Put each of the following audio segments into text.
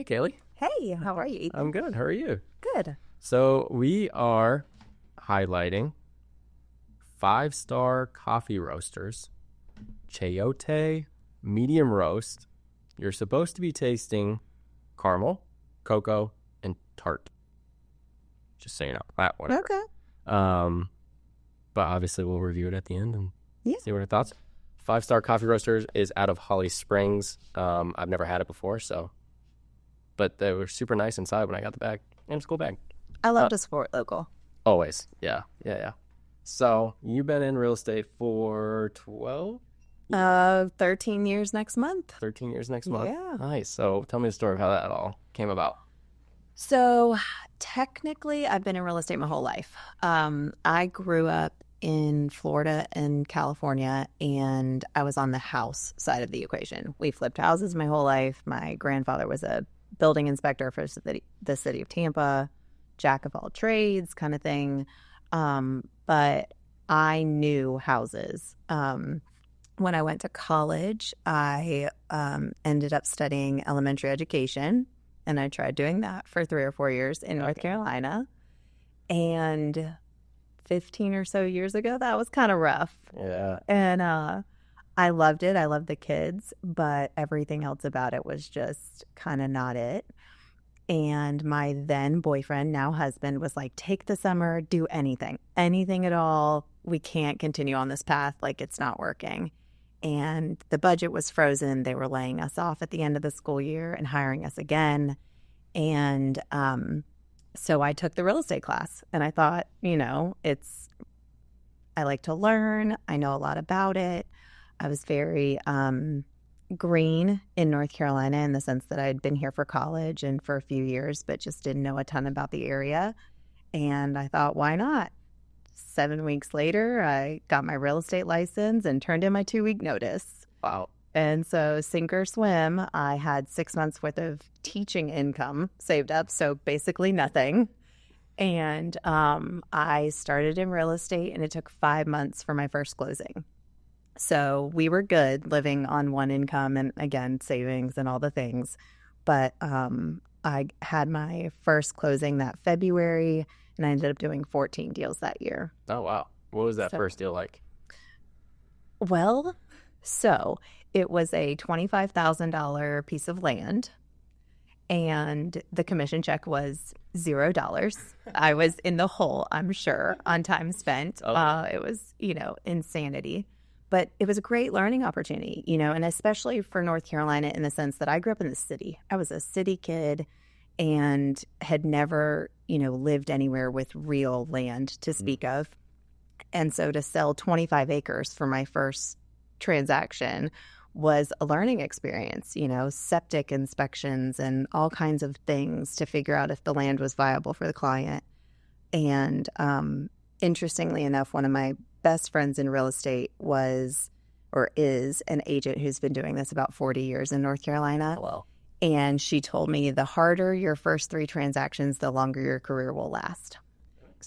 Kailey. Hey, how are you, Ethan? I'm good. How are you? Good. So we are highlighting 5-star coffee roasters, Chayote medium roast. You're supposed to be tasting caramel, cocoa, and tart. Just so you know, that one. Okay. But obviously we'll review it at the end and see what our thoughts. 5-star coffee roasters is out of Holly Springs. I've never had it before, but they were super nice inside when I got the bag. And it's a cool bag. I love to support local. Always. Yeah. So you've been in real estate for 13 years next month. 13 years next month. Yeah. Nice. So tell me the story of how that all came about. So technically, I've been in real estate my whole life. I grew up in Florida and California, and I was on the house side of the equation. We flipped houses my whole life. My grandfather was a building inspector for the city of Tampa, jack of all trades kind of thing. But I knew houses. When I went to college, I ended up studying elementary education, and I tried doing that for 3 or 4 years in North Carolina. And 15 or so years ago, that was kind of rough. Yeah. And I loved it. I loved the kids, but everything else about it was just kind of not it. And my then boyfriend, now husband, was like, take the summer, do anything at all. We can't continue on this path. Like, it's not working. And the budget was frozen. They were laying us off at the end of the school year and hiring us again. And so I took the real estate class, and I thought, I like to learn. I know a lot about it. I was very green in North Carolina in the sense that I had been here for college and for a few years, but just didn't know a ton about the area. And I thought, why not? 7 weeks later, I got my real estate license and turned in my 2-week notice. Wow. And so sink or swim, I had 6 months worth of teaching income saved up, so basically nothing. And I started in real estate, and it took 5 months for my first closing. So we were good living on one income and, again, savings and all the things. But I had my first closing that February, and I ended up doing 14 deals that year. Oh, wow. What was that first deal like? Well, so it was a $25,000 piece of land, and the commission check was $0. I was in the hole, I'm sure, on time spent. Okay. It was, insanity. But it was a great learning opportunity, and especially for North Carolina in the sense that I grew up in the city. I was a city kid and had never, lived anywhere with real land to speak of. And so to sell 25 acres for my first transaction was a learning experience, septic inspections and all kinds of things to figure out if the land was viable for the client. And interestingly enough, one of my best friends in real estate is an agent who's been doing this about 40 years in North Carolina. Wow. And she told me the harder your first 3 transactions, the longer your career will last.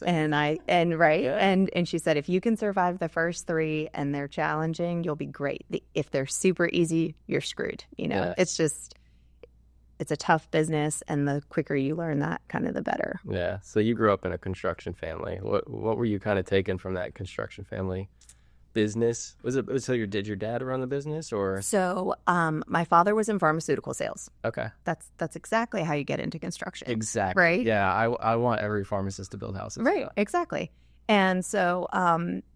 Exactly. And she said, if you can survive the first 3 and they're challenging, you'll be great. If they're super easy, you're screwed. Yeah. It's a tough business, and the quicker you learn that, kind of the better. Yeah. So you grew up in a construction family. What were you kind of taking from that construction family business? Did your dad run the business or? So my father was in pharmaceutical sales. Okay. That's exactly how you get into construction. Exactly. Right? Yeah. I want every pharmacist to build houses. Right. Exactly. And so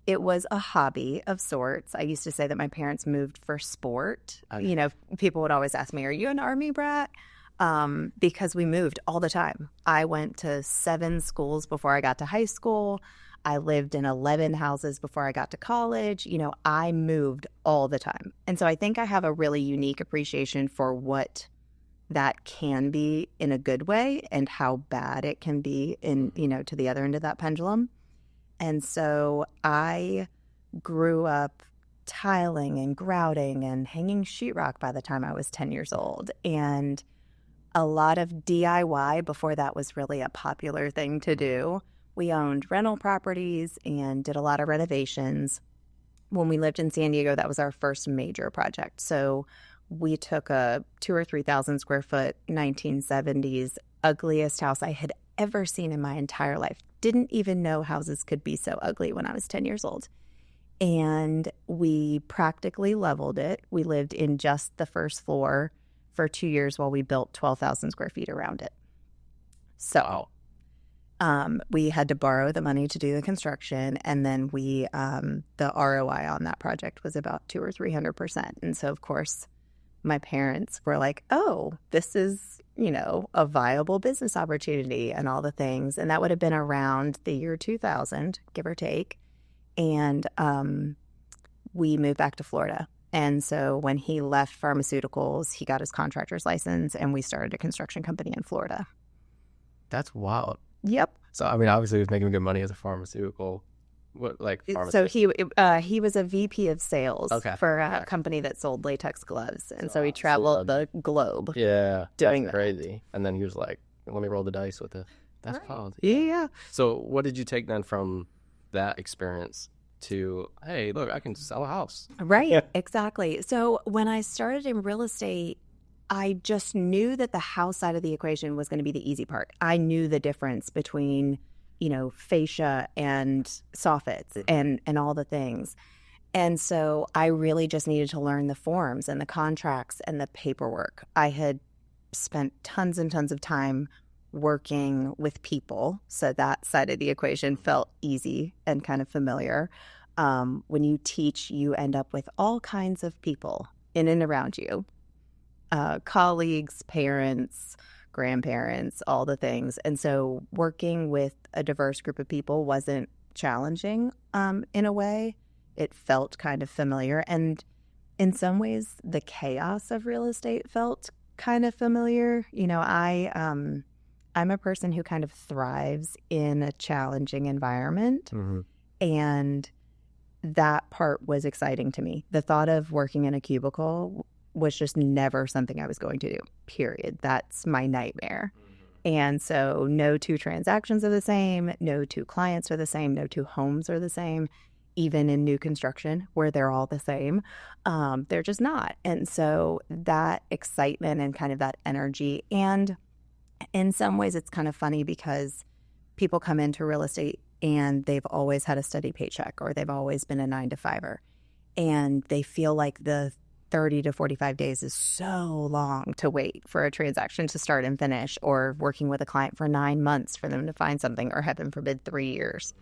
it was a hobby of sorts. I used to say that my parents moved for sport. Okay. People would always ask me, are you an Army brat? Because we moved all the time. I went to 7 schools before I got to high school. I lived in 11 houses before I got to college. I moved all the time. And so I think I have a really unique appreciation for what that can be in a good way and how bad it can be to the other end of that pendulum. And so I grew up tiling and grouting and hanging sheetrock by the time I was 10 years old. And a lot of DIY before that was really a popular thing to do. We owned rental properties and did a lot of renovations. When we lived in San Diego, that was our first major project. So We took a 2,000 or 3,000 square foot 1970s ugliest house I had ever seen in my entire life. Didn't even know houses could be so ugly when I was 10 years old. And we practically leveled it. We lived in just the first floor for 2 years while we built 12,000 square feet around it. So we had to borrow the money to do the construction, and then the ROI on that project was about 200 or 300%. And so, of course, my parents were like, oh, this is, a viable business opportunity and all the things. And that would have been around the year 2000, give or take. And we moved back to Florida. And so when he left pharmaceuticals, he got his contractor's license, and we started a construction company in Florida. That's wild. Yep. So, I mean, obviously he was making good money as a pharmaceutical. So he was a VP of sales for a company that sold latex gloves. And so he traveled the globe. Yeah. Doing that's crazy. And then he was like, let me roll the dice with it. That's wild. Yeah. So what did you take then from that experience to, hey, look, I can sell a house? Right. Yeah. Exactly. So when I started in real estate, I just knew that the house side of the equation was going to be the easy part. I knew the difference between, fascia and soffits and all the things. And so I really just needed to learn the forms and the contracts and the paperwork. I had spent tons and tons of time working with people, so that side of the equation felt easy and kind of familiar. When you teach, you end up with all kinds of people in and around you. Colleagues, parents, grandparents, all the things. And so working with a diverse group of people wasn't challenging in a way. It felt kind of familiar. And in some ways, the chaos of real estate felt kind of familiar. I'm a person who kind of thrives in a challenging environment. Mm-hmm. And that part was exciting to me. The thought of working in a cubicle was just never something I was going to do, period. That's my nightmare. Mm-hmm. And so no two transactions are the same, no two clients are the same, no two homes are the same, even in new construction where they're all the same. They're just not. And so that excitement and kind of that energy, and in some ways it's kind of funny because people come into real estate and they've always had a steady paycheck, or they've always been a 9-to-5er, and they feel like the 30 to 45 days is so long to wait for a transaction to start and finish, or working with a client for 9 months for them to find something, or heaven forbid 3 years.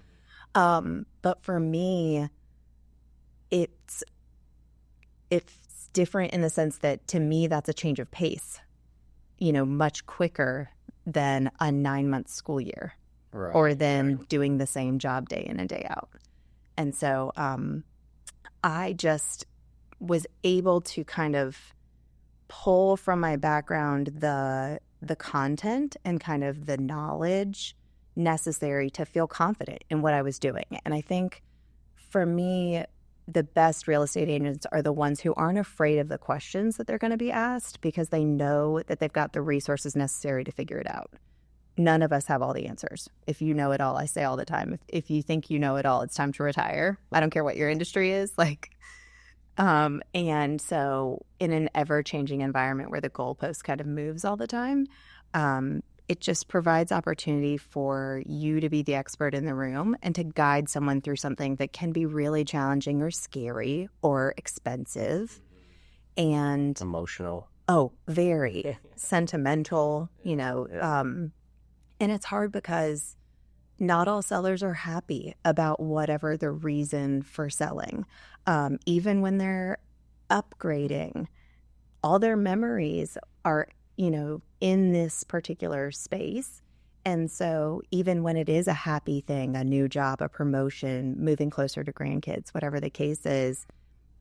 But for me, it's different in the sense that, to me, that's a change of pace, much quicker than a 9-month school year, right, or than doing the same job day in and day out. And so I just was able to kind of pull from my background the content and kind of the knowledge necessary to feel confident in what I was doing. And I think for me, the best real estate agents are the ones who aren't afraid of the questions that they're going to be asked, because they know that they've got the resources necessary to figure it out. None of us have all the answers. If you know it all, I say all the time, if you think you know it all, it's time to retire. I don't care what your industry is. And so in an ever-changing environment where the goalpost kind of moves all the time, it just provides opportunity for you to be the expert in the room and to guide someone through something that can be really challenging or scary or expensive and emotional. Oh, very sentimental, and it's hard because not all sellers are happy about whatever the reason for selling. Even when they're upgrading, all their memories are, in this particular space. And so even when it is a happy thing, a new job, a promotion, moving closer to grandkids, whatever the case is,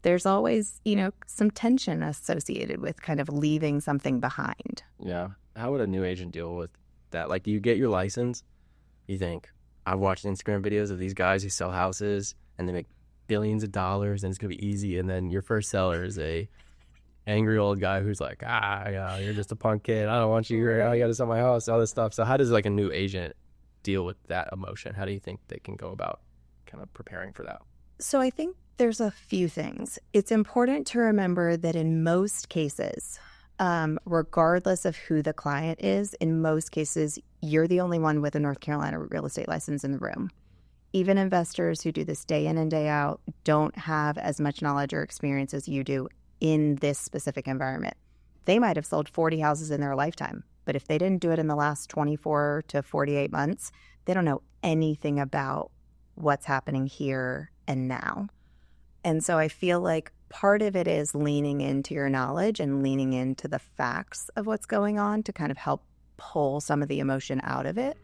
there's always, some tension associated with kind of leaving something behind. Yeah. How would a new agent deal with that? Like, do you get your license? You think, I've watched Instagram videos of these guys who sell houses and they make billions of dollars and it's going to be easy. And then your first seller is a angry old guy who's like, yeah, you're just a punk kid. I don't want you here. I got to sell my house, all this stuff. So how does a new agent deal with that emotion? How do you think they can go about kind of preparing for that? So I think There's a few things. It's important to remember that in most cases, regardless of who the client is, in most cases, you're the only one with a North Carolina real estate license in the room. Even investors who do this day in and day out don't have as much knowledge or experience as you do in this specific environment. They might have sold 40 houses in their lifetime, but if they didn't do it in the last 24 to 48 months, they don't know anything about what's happening here and now. And so I feel like part of it is leaning into your knowledge and leaning into the facts of what's going on to kind of help pull some of the emotion out of it.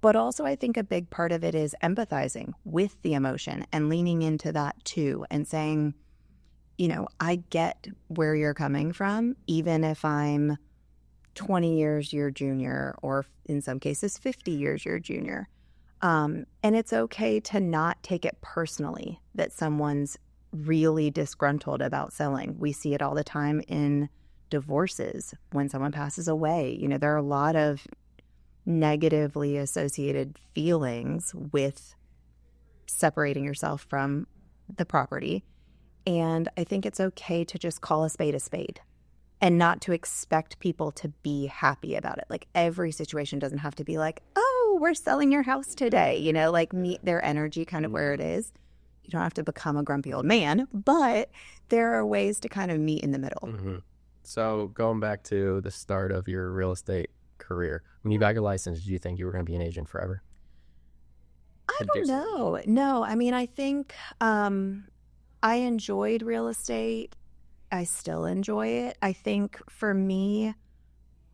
But also I think a big part of it is empathizing with the emotion and leaning into that too and saying, you know, I get where you're coming from, even if I'm 20 years your junior, or in some cases 50 years your junior. And it's okay to not take it personally that someone's really disgruntled about selling. We see it all the time in divorces when someone passes away. You know, there are a lot of negatively associated feelings with separating yourself from the property. And I think it's okay to just call a spade and not to expect people to be happy about it. Like every situation doesn't have to be like, oh, we're selling your house today, you know, like meet their energy kind of where it is. You don't have to become a grumpy old man, but there are ways to kind of meet in the middle. Mm-hmm. So going back to the start of your real estate career, when you got your license, did you think you were going to be an agent forever? I don't know. No, I mean, I think I enjoyed real estate. I still enjoy it. I think for me,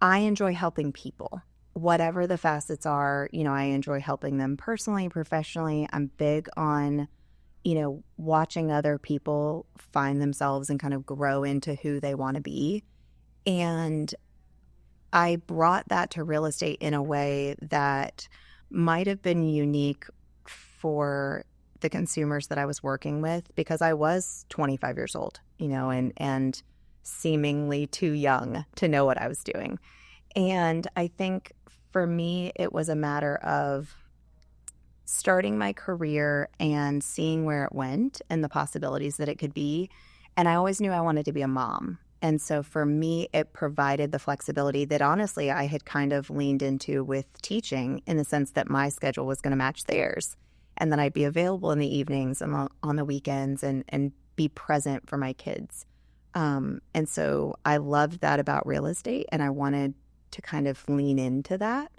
I enjoy helping people, whatever the facets are. You know, I enjoy helping them personally, professionally. I'm big on, you know, watching other people find themselves and kind of grow into who they want to be. And I brought that to real estate in a way that might have been unique for the consumers that I was working with, because I was 25 years old, you know, and seemingly too young to know what I was doing. And I think for me, it was a matter of starting my career and seeing where it went and the possibilities that it could be. And I always knew I wanted to be a mom. And so for me, it provided the flexibility that honestly I had kind of leaned into with teaching, in the sense that my schedule was going to match theirs. And then I'd be available in the evenings and on the weekends and be present for my kids. And so I loved that about real estate, and I wanted to kind of lean into that.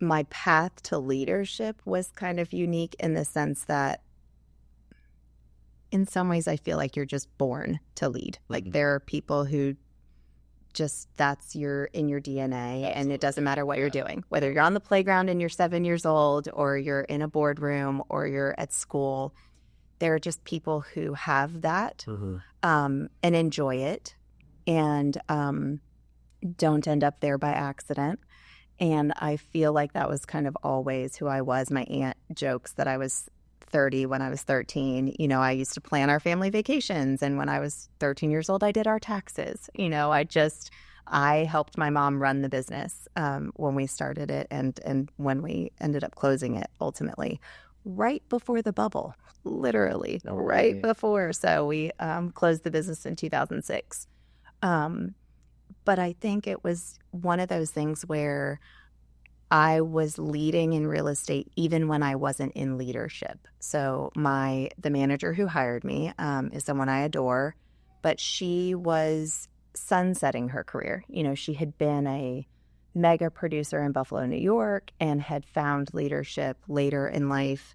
My path to leadership was kind of unique in the sense that in some ways I feel like you're just born to lead. Like there are people who just, that's in your DNA. Absolutely. And it doesn't matter what you're doing, whether you're on the playground and you're 7 years old, or you're in a boardroom, or you're at school. There are just people who have that and enjoy it, and don't end up there by accident. And I feel like that was kind of always who I was. My aunt jokes that I was 30 when I was 13. You know, I used to plan our family vacations. And when I was 13 years old, I did our taxes. You know, I helped my mom run the business when we started it and when we ended up closing it ultimately, right before the bubble, literally right before. So we closed the business in 2006. But I think it was one of those things where I was leading in real estate even when I wasn't in leadership. So the manager who hired me is someone I adore, but she was sunsetting her career. You know, she had been a mega producer in Buffalo, New York, and had found leadership later in life.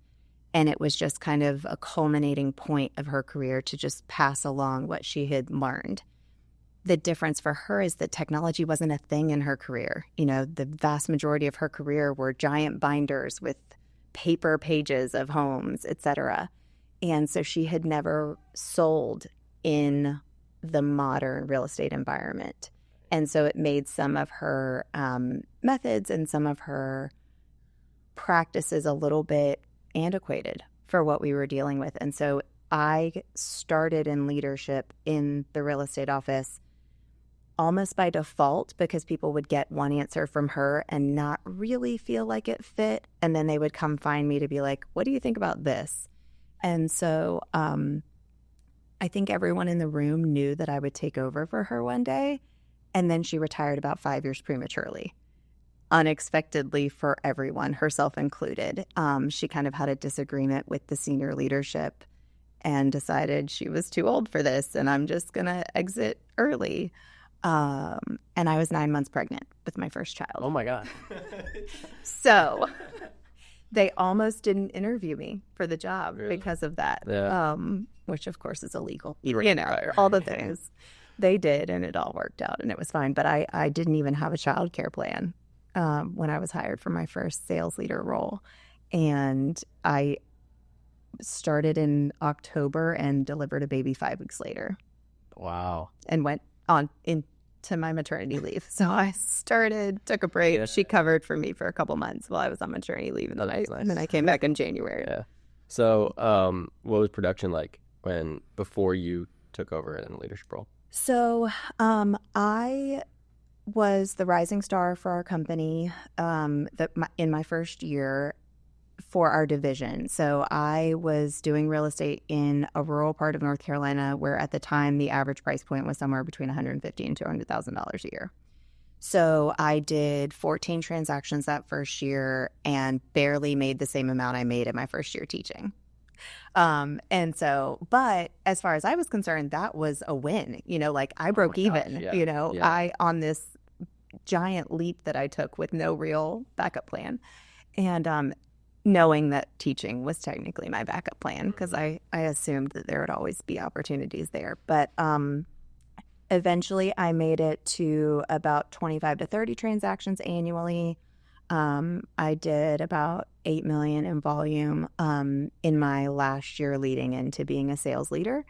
And it was just kind of a culminating point of her career to just pass along what she had learned. The difference for her is that technology wasn't a thing in her career. You know, the vast majority of her career were giant binders with paper pages of homes, et cetera. And so she had never sold in the modern real estate environment. And so it made some of her methods and some of her practices a little bit antiquated for what we were dealing with. And so I started in leadership in the real estate office almost by default, because people would get one answer from her and not really feel like it fit. And then they would come find me to be like, what do you think about this? And so I think everyone in the room knew that I would take over for her one day. And then she retired about 5 years prematurely, unexpectedly for everyone, herself included. She kind of had a disagreement with the senior leadership and decided she was too old for this and I'm just going to exit early. And I was 9 months pregnant with my first child. Oh, my God. So they almost didn't interview me for the job because of that, which, of course, is illegal. Right. All the things. They did, and it all worked out, and it was fine. But I didn't even have a child care plan when I was hired for my first sales leader role. And I started in October and delivered a baby 5 weeks later. Wow. And went on into my maternity leave. So I took a break. Yeah. She covered for me for a couple months while I was on maternity leave. And then I came back in January. Yeah. So what was production like before you took over in a leadership role? So I was the rising star for our company in my first year for our division. So I was doing real estate in a rural part of North Carolina where at the time the average price point was somewhere between $150,000 and $200,000 a year. So I did 14 transactions that first year and barely made the same amount I made in my first year teaching. But as far as I was concerned, that was a win, I broke even, on this giant leap that I took with no real backup plan. And, knowing that teaching was technically my backup plan because I assumed that there would always be opportunities there. But, eventually I made it to about 25 to 30 transactions annually. I did about $8 million in volume in my last year leading into being a sales leader.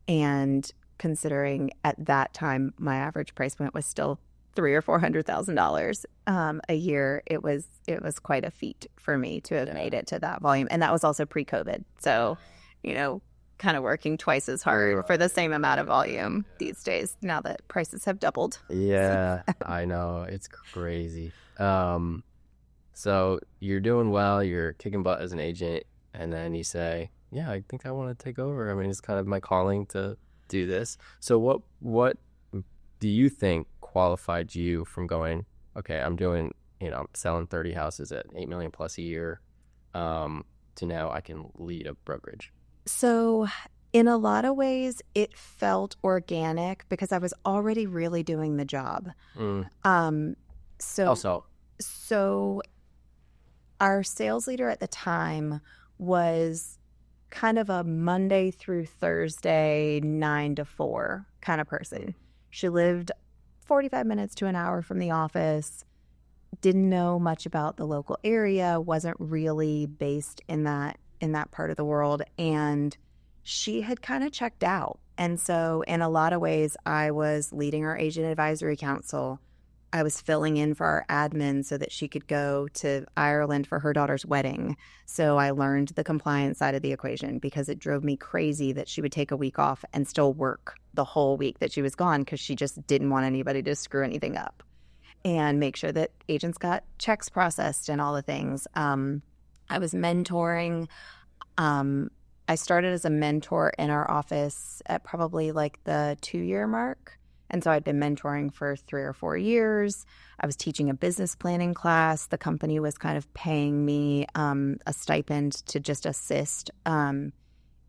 And considering at that time my average price point was still $300,000 or $400,000 a year, it was quite a feat for me to have made it to that volume. And that was also pre-COVID. So, kind of working twice as hard for the same amount of volume these days now that prices have doubled. Yeah, I know. It's crazy. So you're doing well, you're kicking butt as an agent, and then you say, yeah, I think I want to take over. I mean, it's kind of my calling to do this. So what do you think qualified you from going, okay, I'm doing, I'm selling 30 houses at $8 million plus a year, to now I can lead a brokerage? So in a lot of ways, it felt organic because I was already really doing the job. So our sales leader at the time was kind of a Monday through Thursday, 9 to 4 kind of person. She lived 45 minutes to an hour from the office, didn't know much about the local area, wasn't really based in that part of the world, and she had kind of checked out. And so in a lot of ways, I was leading our agent advisory council. I was filling in for our admin so that she could go to Ireland for her daughter's wedding. So I learned the compliance side of the equation because it drove me crazy that she would take a week off and still work the whole week that she was gone because she just didn't want anybody to screw anything up, and make sure that agents got checks processed and all the things. I was mentoring. I started as a mentor in our office at probably like the 2-year mark. And so I'd been mentoring for 3 or 4 years. I was teaching a business planning class. The company was kind of paying me a stipend to just assist in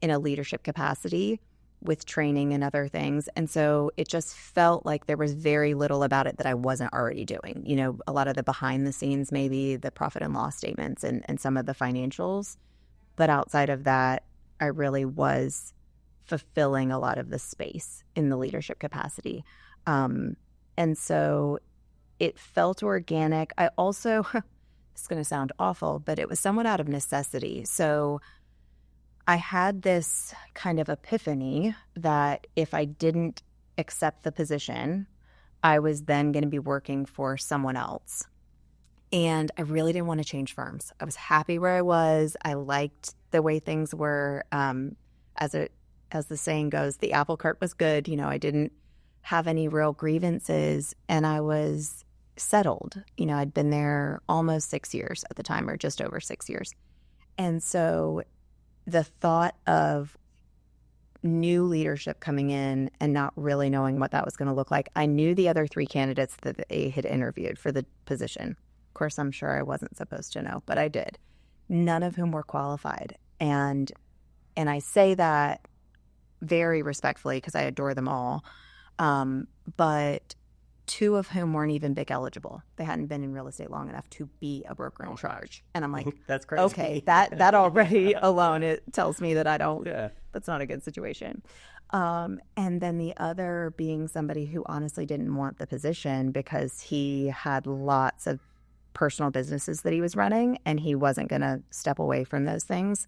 a leadership capacity with training and other things. And so it just felt like there was very little about it that I wasn't already doing. A lot of the behind the scenes, maybe the profit and loss statements and some of the financials. But outside of that, I really was fulfilling a lot of the space in the leadership capacity. And so it felt organic. I also, it's going to sound awful, but it was somewhat out of necessity. So I had this kind of epiphany that if I didn't accept the position, I was then going to be working for someone else. And I really didn't want to change firms. I was happy where I was. I liked the way things were. As the saying goes, the apple cart was good. I didn't have any real grievances, and I was settled. I'd been there almost 6 years at the time, or just over 6 years. And so the thought of new leadership coming in and not really knowing what that was going to look like. I knew the other 3 candidates that they had interviewed for the position. Of course, I'm sure I wasn't supposed to know, but I did. None of whom were qualified. And I say that very respectfully because I adore them all. But 2 of whom weren't even BIC eligible. They hadn't been in real estate long enough to be a broker in charge. And I'm like, that's crazy. Okay, that already alone, it tells me that that's not a good situation. And then the other being somebody who honestly didn't want the position because he had lots of personal businesses that he was running and he wasn't going to step away from those things.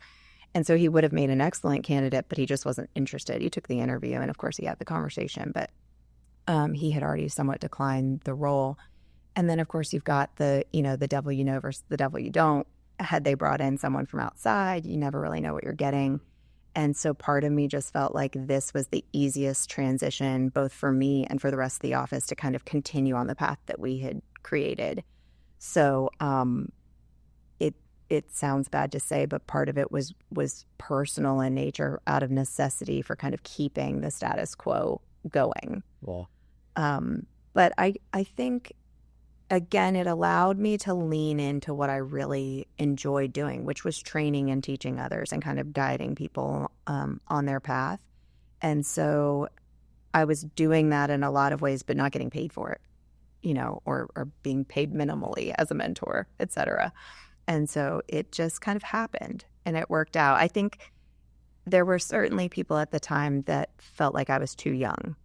And so he would have made an excellent candidate, but he just wasn't interested. He took the interview and of course he had the conversation, but he had already somewhat declined the role. And then of course you've got the devil you know versus the devil you don't. Had they brought in someone from outside, you never really know what you're getting. And so part of me just felt like this was the easiest transition, both for me and for the rest of the office, to kind of continue on the path that we had created. So it sounds bad to say, but part of it was personal in nature, out of necessity for kind of keeping the status quo going. Wow. But I think, again, it allowed me to lean into what I really enjoyed doing, which was training and teaching others and kind of guiding people on their path. And so I was doing that in a lot of ways, but not getting paid for it, or being paid minimally as a mentor, et cetera. And so it just kind of happened and it worked out. I think there were certainly people at the time that felt like I was too young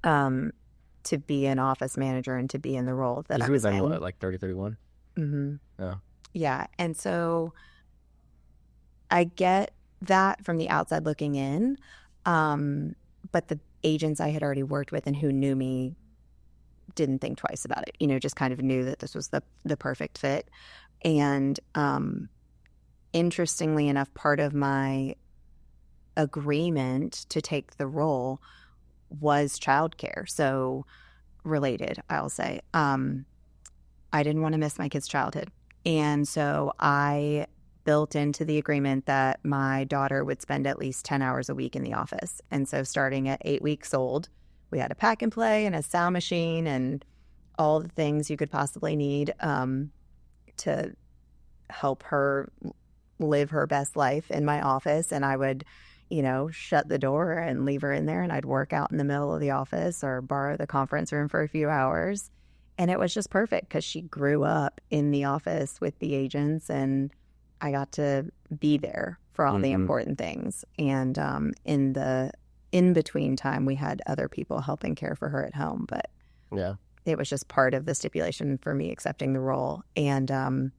to be an office manager and to be in the role that I was in. What, like 30, 31? Mm-hmm. Oh. Yeah. And so I get that from the outside looking in. But the agents I had already worked with and who knew me didn't think twice about it, just kind of knew that this was the perfect fit. And interestingly enough, part of my agreement to take the role was childcare. So related, I'll say. I didn't want to miss my kids' childhood. And so I built into the agreement that my daughter would spend at least 10 hours a week in the office. And so starting at 8 weeks old, we had a pack and play and a sound machine and all the things you could possibly need to help her live her best life in my office. And I would, shut the door and leave her in there, and I'd work out in the middle of the office or borrow the conference room for a few hours. And it was just perfect because she grew up in the office with the agents, and I got to be there for all the important things. And in the in-between time, we had other people helping care for her at home. But yeah, it was just part of the stipulation for me accepting the role. And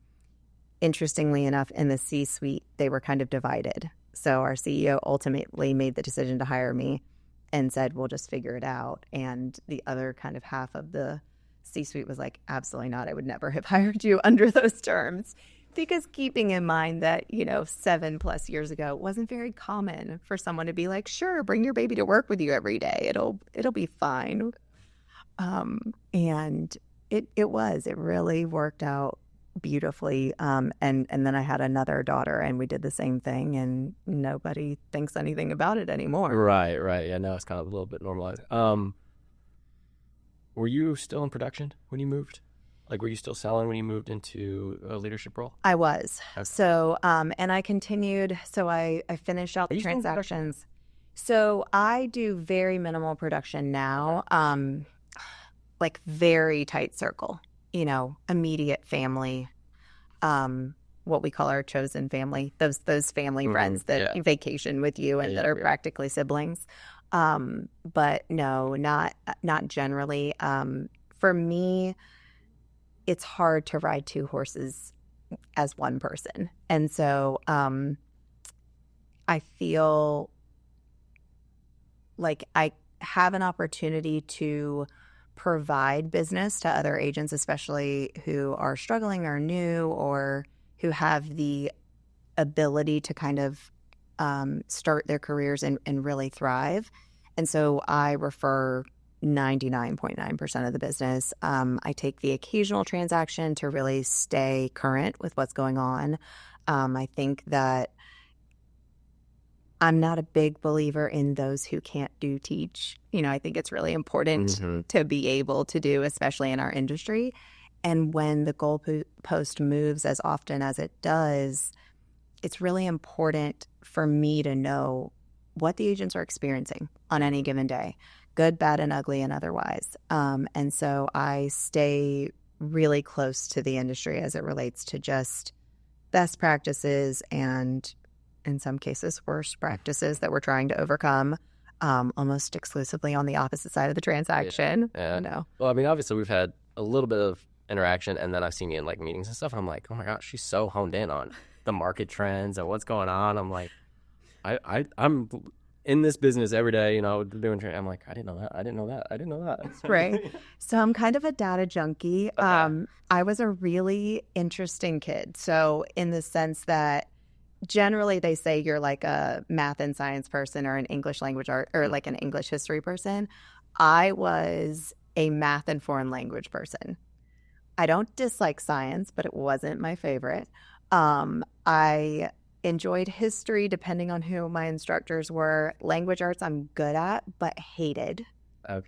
interestingly enough, in the C-suite, they were kind of divided. So our CEO ultimately made the decision to hire me and said, we'll just figure it out. And the other kind of half of the C-suite was like, absolutely not. I would never have hired you under those terms. Because keeping in mind that, 7+ years ago, it wasn't very common for someone to be like, sure, bring your baby to work with you every day. It'll be fine. And it really worked out beautifully. And then I had another daughter and we did the same thing, and nobody thinks anything about it anymore. Right. Yeah, now it's kind of a little bit normalized. Were you still in production when you moved? Like, were you still selling when you moved into a leadership role? I was. Okay. So, and I continued. So I finished out the transactions. So I do very minimal production now, like very tight circle, immediate family, what we call our chosen family, those family friends that vacation with you and that are practically siblings. But no, not generally. For me, it's hard to ride 2 horses as one person. And so I feel like I have an opportunity to provide business to other agents, especially who are struggling or new or who have the ability to kind of start their careers and really thrive. And so I refer 99.9% of the business. I take the occasional transaction to really stay current with what's going on. I think that I'm not a big believer in those who can't do teach. I think it's really important to be able to do, especially in our industry. And when the goalpost moves as often as it does, it's really important for me to know what the agents are experiencing on any given day, good, bad, and ugly, and otherwise. And so I stay really close to the industry as it relates to just best practices and, in some cases, worst practices that we're trying to overcome, almost exclusively on the opposite side of the transaction. Yeah. No. Well, I mean, obviously we've had a little bit of interaction, and then I've seen you in like meetings and stuff, and I'm like, oh my gosh, she's so honed in on the market trends and what's going on. I'm like, I'm in this business every day, doing. I'm like, I didn't know that. Right. So I'm kind of a data junkie. Okay. I was a really interesting kid. So in the sense that generally they say you're like a math and science person or an English language art or like an English history person. I was a math and foreign language person. I don't dislike science, but it wasn't my favorite. I enjoyed history depending on who my instructors were. Language arts I'm good at, but hated,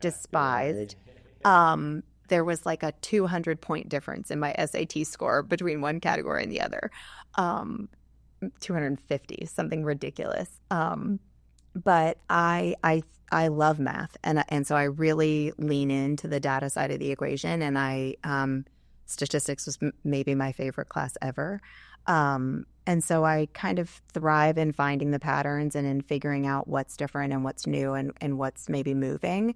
despised. There was like a 200-point difference in my SAT score between one category and the other. 250, something ridiculous. But I love math, and so I really lean into the data side of the equation, and statistics was maybe my favorite class ever. And so I kind of thrive in finding the patterns and in figuring out what's different and what's new and what's maybe moving.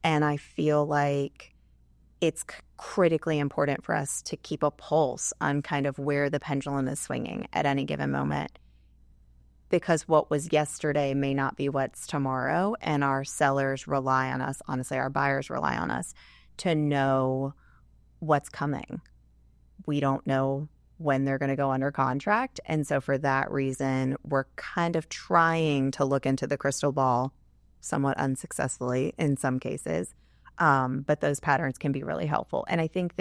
And I feel like it's critically important for us to keep a pulse on kind of where the pendulum is swinging at any given moment, because what was yesterday may not be what's tomorrow, and our sellers rely on us, honestly, our buyers rely on us to know what's coming. We don't know when they're going to go under contract, and so for that reason, we're kind of trying to look into the crystal ball, somewhat unsuccessfully in some cases. But those patterns can be really helpful. And I think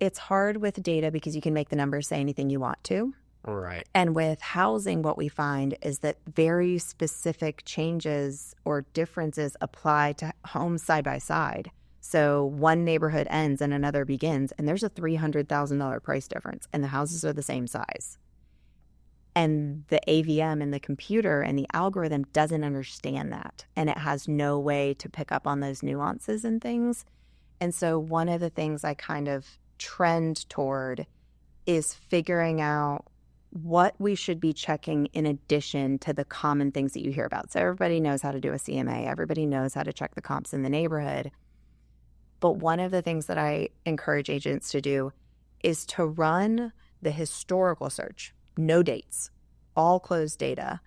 it's hard with data because you can make the numbers say anything you want to. Right. And with housing, what we find is that very specific changes or differences apply to homes side by side. So one neighborhood ends and another begins, and there's a $300,000 price difference, and the houses are the same size. And the AVM and the computer and the algorithm doesn't understand that. And it has no way to pick up on those nuances and things. And so one of the things I kind of trend toward is figuring out what we should be checking in addition to the common things that you hear about. So everybody knows how to do a CMA. Everybody knows how to check the comps in the neighborhood. But one of the things that I encourage agents to do is to run the historical search. No dates, all closed data,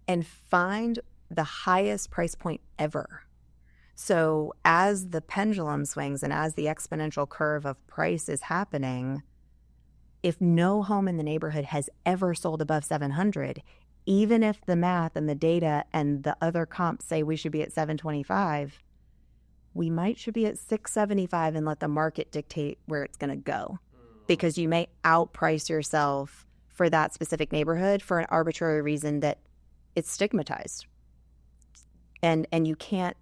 and find the highest price point ever. So as the pendulum swings and as the exponential curve of price is happening, if no home in the neighborhood has ever sold above 700, even if the math and the data and the other comps say we should be at 725, we should be at 675 and let the market dictate where it's going to go, because you may outprice yourself for that specific neighborhood for an arbitrary reason that it's stigmatized. And you can't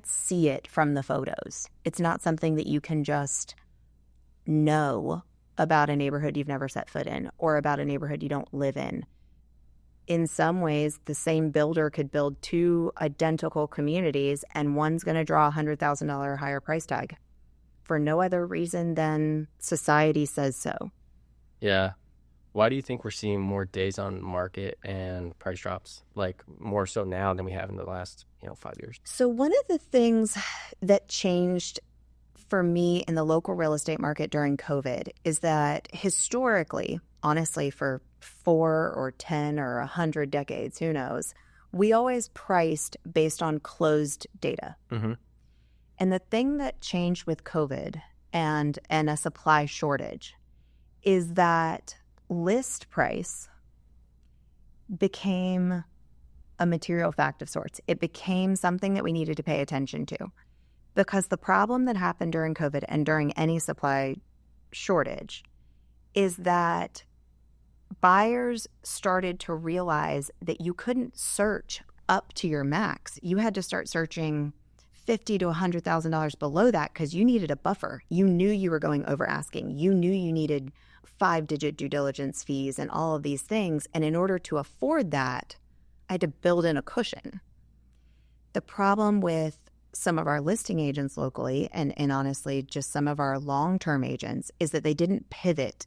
see it from the photos. It's not something that you can just know about a neighborhood you've never set foot in or about a neighborhood you don't live in. In some ways, the same builder could build two identical communities, and one's going to draw a $100,000 higher price tag for no other reason than society says so. Yeah. Why do you think we're seeing more days on market and price drops, like more so now than we have in the last 5 years? So one of the things that changed for me in the local real estate market during COVID is that historically, honestly, for 4 or 10 or 100 decades, who knows, we always priced based on closed data. Mm-hmm. And the thing that changed with COVID and a supply shortage is that list price became a material fact of sorts. It became something that we needed to pay attention to, because the problem that happened during COVID and during any supply shortage is that buyers started to realize that you couldn't search up to your max. You had to start searching $50,000 to $100,000 below that because you needed a buffer. You knew you were going over asking. You knew you needed 5-digit due diligence fees and all of these things. And in order to afford that, I had to build in a cushion. The problem with some of our listing agents locally, and honestly, just some of our long-term agents, is that they didn't pivot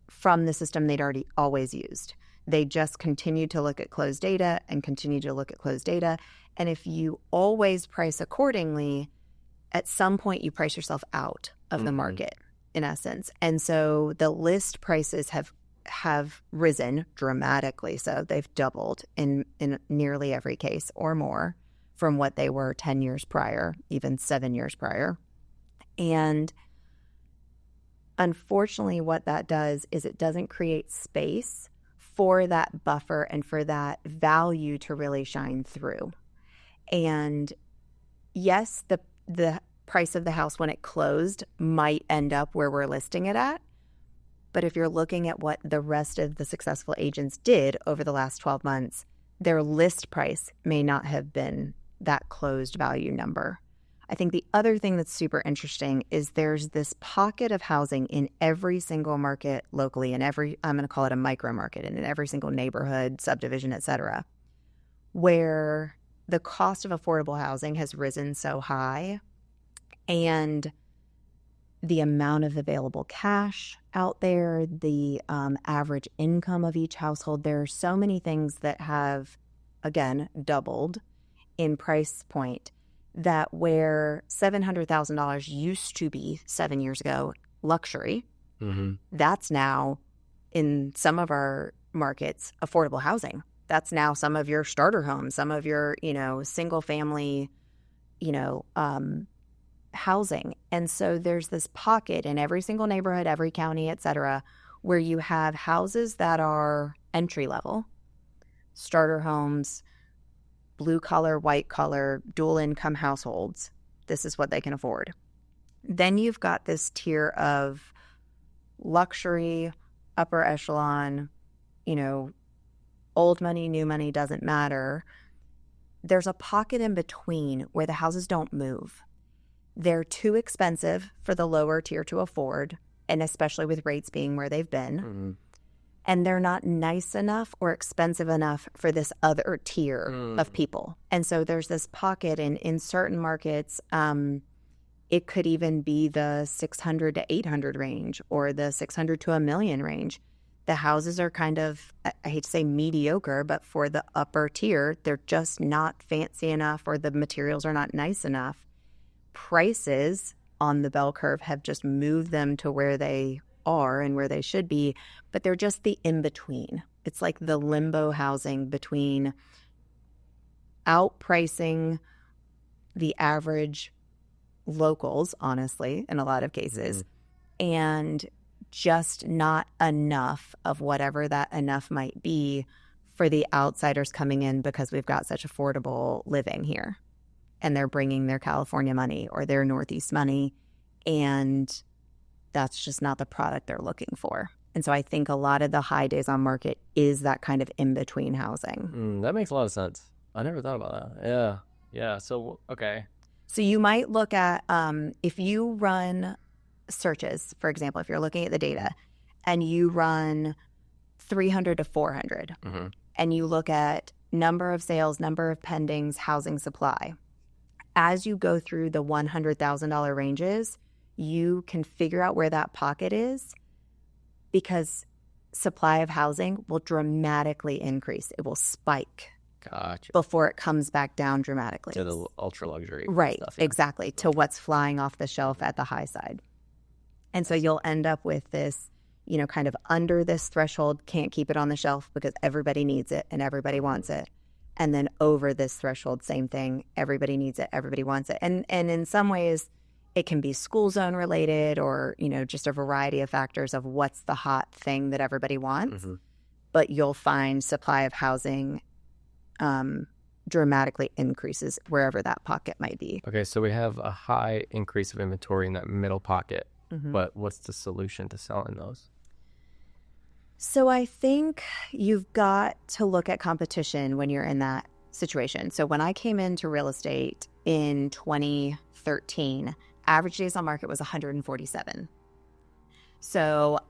from the system they'd already always used. They just continued to look at closed data and continue to look at closed data. And if you always price accordingly, at some point you price yourself out of the market, in essence. And so the list prices have risen dramatically. So they've doubled in nearly every case or more from what they were 10 years prior, even 7 years prior. And unfortunately, what that does is it doesn't create space for that buffer and for that value to really shine through. And yes, the price of the house when it closed might end up where we're listing it at. But if you're looking at what the rest of the successful agents did over the last 12 months, their list price may not have been that closed value number. I think the other thing that's super interesting is there's this pocket of housing in every single market locally, I'm going to call it a micro market, and in every single neighborhood, subdivision, et cetera, where the cost of affordable housing has risen so high and the amount of available cash out there, the average income of each household, there are so many things that have, again, doubled in price point, that where $700,000 used to be 7 years ago luxury, that's now in some of our markets affordable housing. That's now some of your starter homes, some of your, single family, housing. And so there's this pocket in every single neighborhood, every county, et cetera, where you have houses that are entry level, starter homes, blue collar, white collar, dual income households. This is what they can afford. Then you've got this tier of luxury, upper echelon, old money, new money, doesn't matter. There's a pocket in between where the houses don't move. They're too expensive for the lower tier to afford, and especially with rates being where they've been. And they're not nice enough or expensive enough for this other tier of people. And so there's this pocket in certain markets. It could even be the 600 to 800 range or the 600 to $1 million range. The houses are kind of, I hate to say mediocre, but for the upper tier, they're just not fancy enough or the materials are not nice enough. Prices on the bell curve have just moved them to where they are and where they should be, but they're just the in-between. It's like the limbo housing between outpricing the average locals, honestly, in a lot of cases, and just not enough of whatever that enough might be for the outsiders coming in because we've got such affordable living here. And they're bringing their California money or their Northeast money, and that's just not the product they're looking for. And so I think a lot of the high days on market is that kind of in-between housing. That makes a lot of sense. I never thought about that. Yeah. So, okay. So you might look at, if you run searches, for example, if you're looking at the data and you run 300 to 400 and you look at number of sales, number of pendings, housing supply, as you go through the $100,000 ranges, you can figure out where that pocket is because supply of housing will dramatically increase. It will spike. Gotcha. Before it comes back down dramatically. To the ultra luxury. Right, stuff, yeah. Exactly. To what's flying off the shelf at the high side. And so you'll end up with this, kind of under this threshold, can't keep it on the shelf because everybody needs it and everybody wants it. And then over this threshold, same thing, everybody needs it, everybody wants it. And in some ways, it can be school zone related or, just a variety of factors of what's the hot thing that everybody wants. But you'll find supply of housing dramatically increases wherever that pocket might be. Okay, so we have a high increase of inventory in that middle pocket, but what's the solution to selling those? So I think you've got to look at competition when you're in that situation. So when I came into real estate in 2013, average days on market was 147. So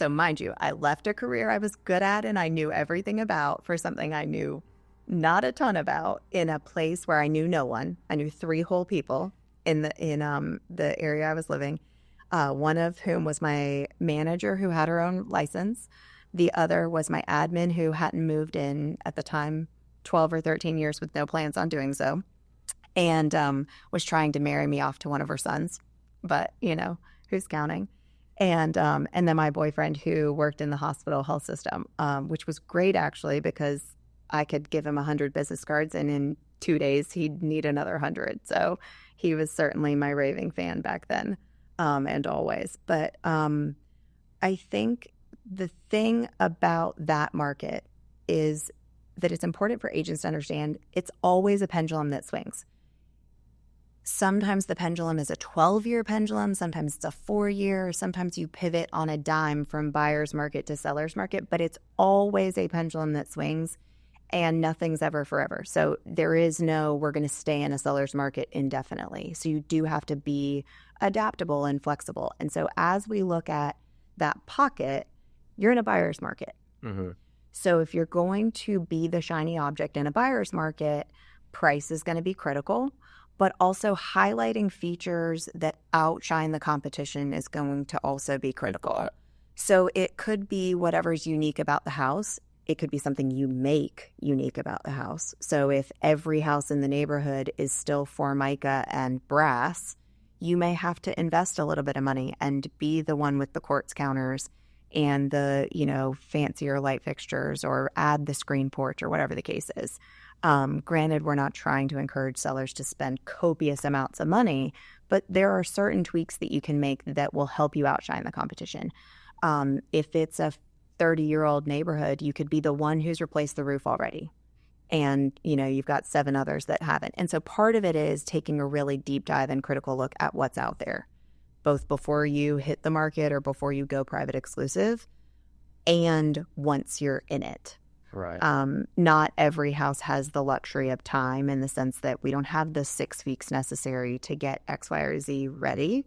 mind you, I left a career I was good at and I knew everything about for something I knew not a ton about in a place where I knew no one. I knew 3 whole people in the area I was living. One of whom was my manager who had her own license. The other was my admin who hadn't moved in at the time 12 or 13 years with no plans on doing so, and was trying to marry me off to one of her sons. But, who's counting? And then my boyfriend who worked in the hospital health system, which was great actually because I could give him 100 business cards and in 2 days he'd need another 100. So he was certainly my raving fan back then. And always. But I think the thing about that market is that it's important for agents to understand it's always a pendulum that swings. Sometimes the pendulum is a 12-year pendulum. Sometimes it's a 4-year. Sometimes you pivot on a dime from buyer's market to seller's market. But it's always a pendulum that swings, and nothing's ever forever. So there is no, we're going to stay in a seller's market indefinitely. So you do have to be adaptable and flexible. And so as we look at that pocket, you're in a buyer's market. Mm-hmm. So if you're going to be the shiny object in a buyer's market, price is going to be critical, but also highlighting features that outshine the competition is going to also be critical. So it could be whatever's unique about the house. It could be something you make unique about the house. So if every house in the neighborhood is still Formica and brass, you may have to invest a little bit of money and be the one with the quartz counters and the, fancier light fixtures, or add the screen porch, or whatever the case is. Granted, we're not trying to encourage sellers to spend copious amounts of money, but there are certain tweaks that you can make that will help you outshine the competition. If it's a 30-year-old neighborhood, you could be the one who's replaced the roof already. And, you've got 7 others that haven't. And so part of it is taking a really deep dive and critical look at what's out there, both before you hit the market or before you go private exclusive, and once you're in it. Right. Not every house has the luxury of time, in the sense that we don't have the 6 weeks necessary to get X, Y, or Z ready.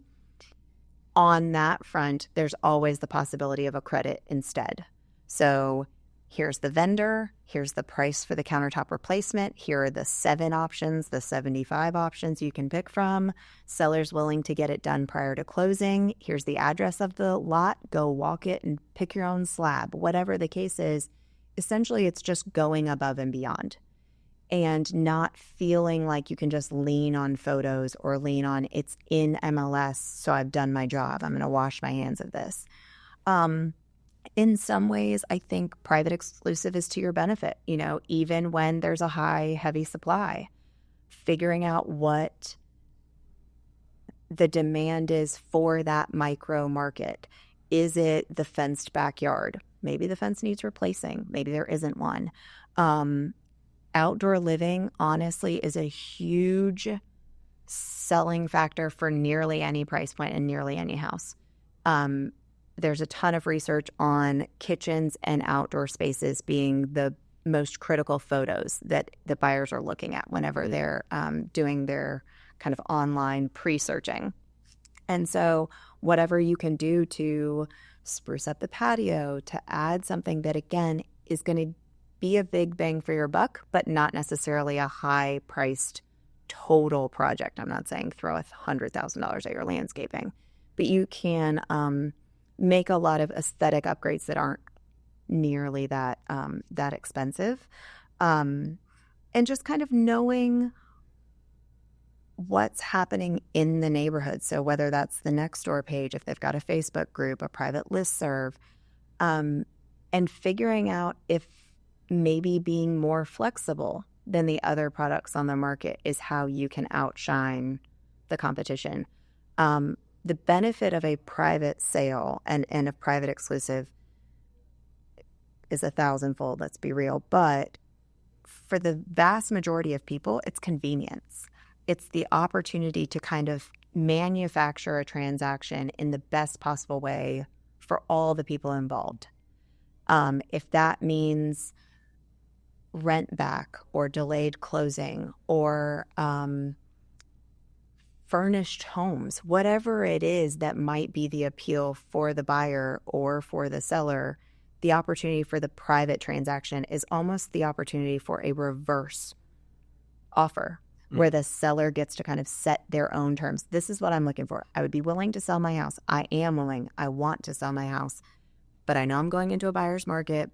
On that front, there's always the possibility of a credit instead. So here's the vendor, here's the price for the countertop replacement, here are the 7 options, the 75 options you can pick from. Seller's willing to get it done prior to closing. Here's the address of the lot. Go walk it and pick your own slab. Whatever the case is, essentially it's just going above and beyond, and not feeling like you can just lean on photos or lean on it's in MLS, so I've done my job, I'm going to wash my hands of this. In some ways, I think private exclusive is to your benefit, even when there's a high, heavy supply. Figuring out what the demand is for that micro market. Is it the fenced backyard? Maybe the fence needs replacing. Maybe there isn't one. Outdoor living, honestly, is a huge selling factor for nearly any price point in nearly any house. There's a ton of research on kitchens and outdoor spaces being the most critical photos that the buyers are looking at whenever they're doing their kind of online pre-searching. And so whatever you can do to spruce up the patio, to add something that, again, is going to be a big bang for your buck, but not necessarily a high-priced total project. I'm not saying throw $100,000 at your landscaping, but you can make a lot of aesthetic upgrades that aren't nearly that expensive, and just kind of knowing what's happening in the neighborhood. So whether that's the next door page, if they've got a Facebook group, a private listserv, and figuring out if maybe being more flexible than the other products on the market is how you can outshine the competition. The benefit of a private sale and a private exclusive is 1,000-fold, let's be real. But for the vast majority of people, it's convenience. It's the opportunity to kind of manufacture a transaction in the best possible way for all the people involved. If that means rent back or delayed closing or furnished homes, whatever it is that might be the appeal for the buyer or for the seller, the opportunity for the private transaction is almost the opportunity for a reverse offer where the seller gets to kind of set their own terms. This is what I'm looking for. I would be willing to sell my house. I am willing. I want to sell my house. But I know I'm going into a buyer's market.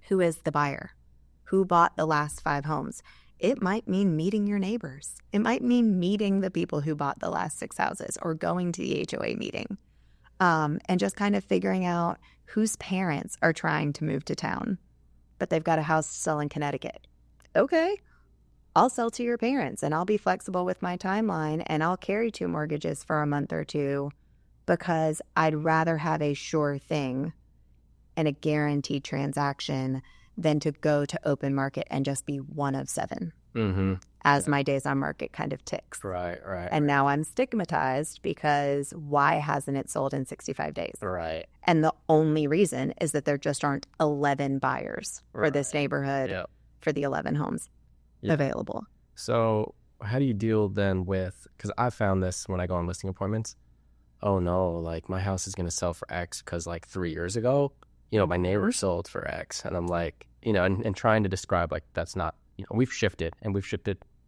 Who is the buyer? Who bought the last 5 homes? It might mean meeting your neighbors. It might mean meeting the people who bought the last 6 houses or going to the HOA meeting, and just kind of figuring out whose parents are trying to move to town, but they've got a house to sell in Connecticut. Okay, I'll sell to your parents and I'll be flexible with my timeline and I'll carry 2 mortgages for a month or 2 because I'd rather have a sure thing and a guaranteed transaction than to go to open market and just be one of 7 as my days on market kind of ticks. Right. And now I'm stigmatized because why hasn't it sold in 65 days? Right. And the only reason is that there just aren't 11 buyers for this neighborhood for the 11 homes available. So how do you deal then with, because I found this when I go on listing appointments, oh no, like my house is going to sell for X because like 3 years ago, my neighbor sold for X. And I'm like, and trying to describe like that's not, we've shifted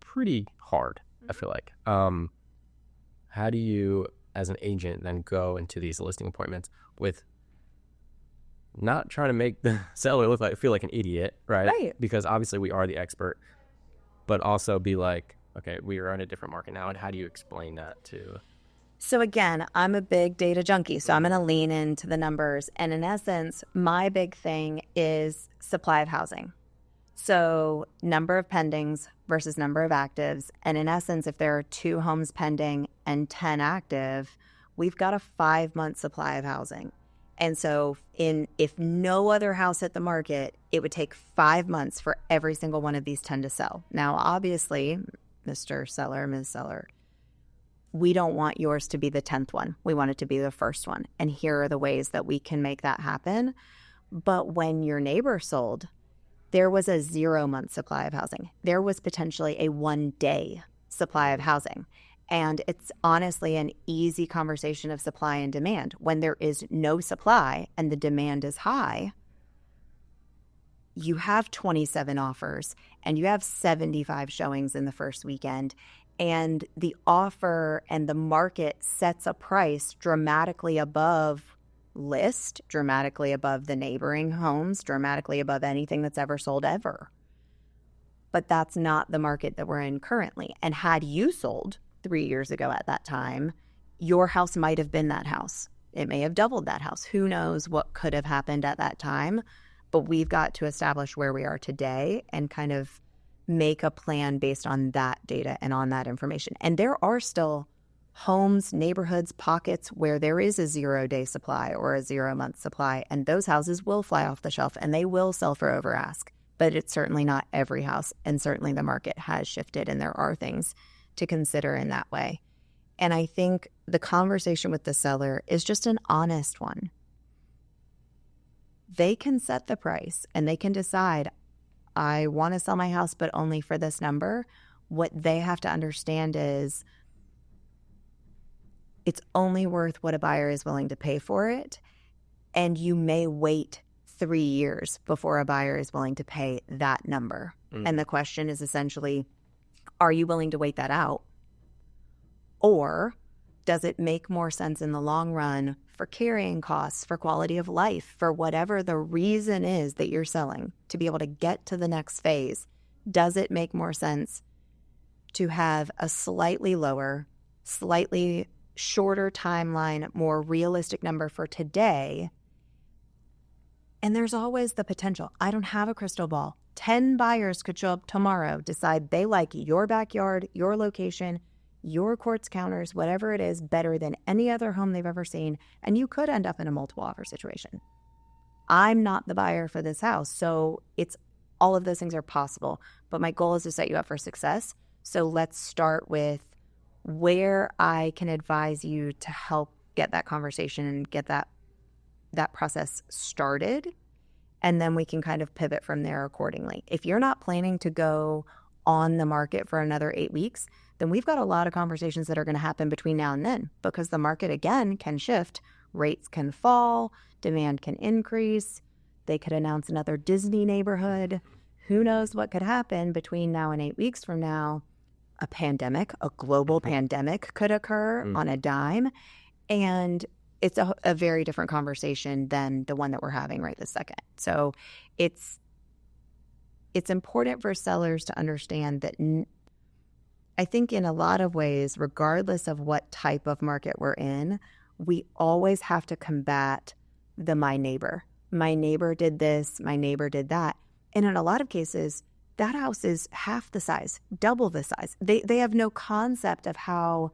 pretty hard, I feel like. How do you, as an agent, then go into these listing appointments with not trying to make the seller feel like an idiot, right? Because obviously we are the expert, but also be like, okay, we are in a different market now. And how do you explain that to? So again, I'm a big data junkie, so I'm going to lean into the numbers. And in essence, my big thing is supply of housing. So number of pendings versus number of actives. And in essence, if there are 2 homes pending and 10 active, we've got a 5-month supply of housing. And so if no other house hit the market, it would take 5 months for every single one of these 10 to sell. Now, obviously, Mr. Seller, Ms. Seller, we don't want yours to be the 10th one. We want it to be the first one. And here are the ways that we can make that happen. But when your neighbor sold, there was a 0-month supply of housing. There was potentially a 1-day supply of housing. And it's honestly an easy conversation of supply and demand. When there is no supply and the demand is high, you have 27 offers and you have 75 showings in the first weekend. And the offer and the market sets a price dramatically above list, dramatically above the neighboring homes, dramatically above anything that's ever sold ever. But that's not the market that we're in currently. And had you sold 3 years ago at that time, your house might have been that house. It may have doubled that house. Who knows what could have happened at that time? But we've got to establish where we are today and kind of make a plan based on that data and on that information. And there are still homes, neighborhoods, pockets where there is a 0-day supply or a 0-month supply, and those houses will fly off the shelf and they will sell for over ask. But it's certainly not every house, and certainly the market has shifted and there are things to consider in that way. And I think the conversation with the seller is just an honest one. They can set the price and they can decide, I want to sell my house, but only for this number. What they have to understand is it's only worth what a buyer is willing to pay for it. And you may wait 3 years before a buyer is willing to pay that number. And the question is essentially, are you willing to wait that out? Or does it make more sense in the long run for carrying costs, for quality of life, for whatever the reason is that you're selling, to be able to get to the next phase? Does it make more sense to have a slightly lower, slightly shorter timeline, more realistic number for today? And there's always the potential. I don't have a crystal ball. 10 buyers could show up tomorrow, decide they like your backyard, your location, your quartz counters, whatever it is, better than any other home they've ever seen, and you could end up in a multiple offer situation. I'm not the buyer for this house, so it's all of those things are possible, but my goal is to set you up for success. So let's start with where I can advise you to help get that conversation and get that that process started, and then we can kind of pivot from there accordingly. If you're not planning to go on the market for another 8 weeks, then we've got a lot of conversations that are going to happen between now and then, because the market again can shift. Rates can fall, demand can increase. They could announce another Disney neighborhood. Who knows what could happen between now and 8 weeks from now? A pandemic, a global pandemic could occur on a dime. And it's a very different conversation than the one that we're having right this second. So it's important for sellers to understand that I think in a lot of ways, regardless of what type of market we're in, we always have to combat the my neighbor. My neighbor did this, my neighbor did that. And in a lot of cases, that house is half the size, double the size. They have no concept of how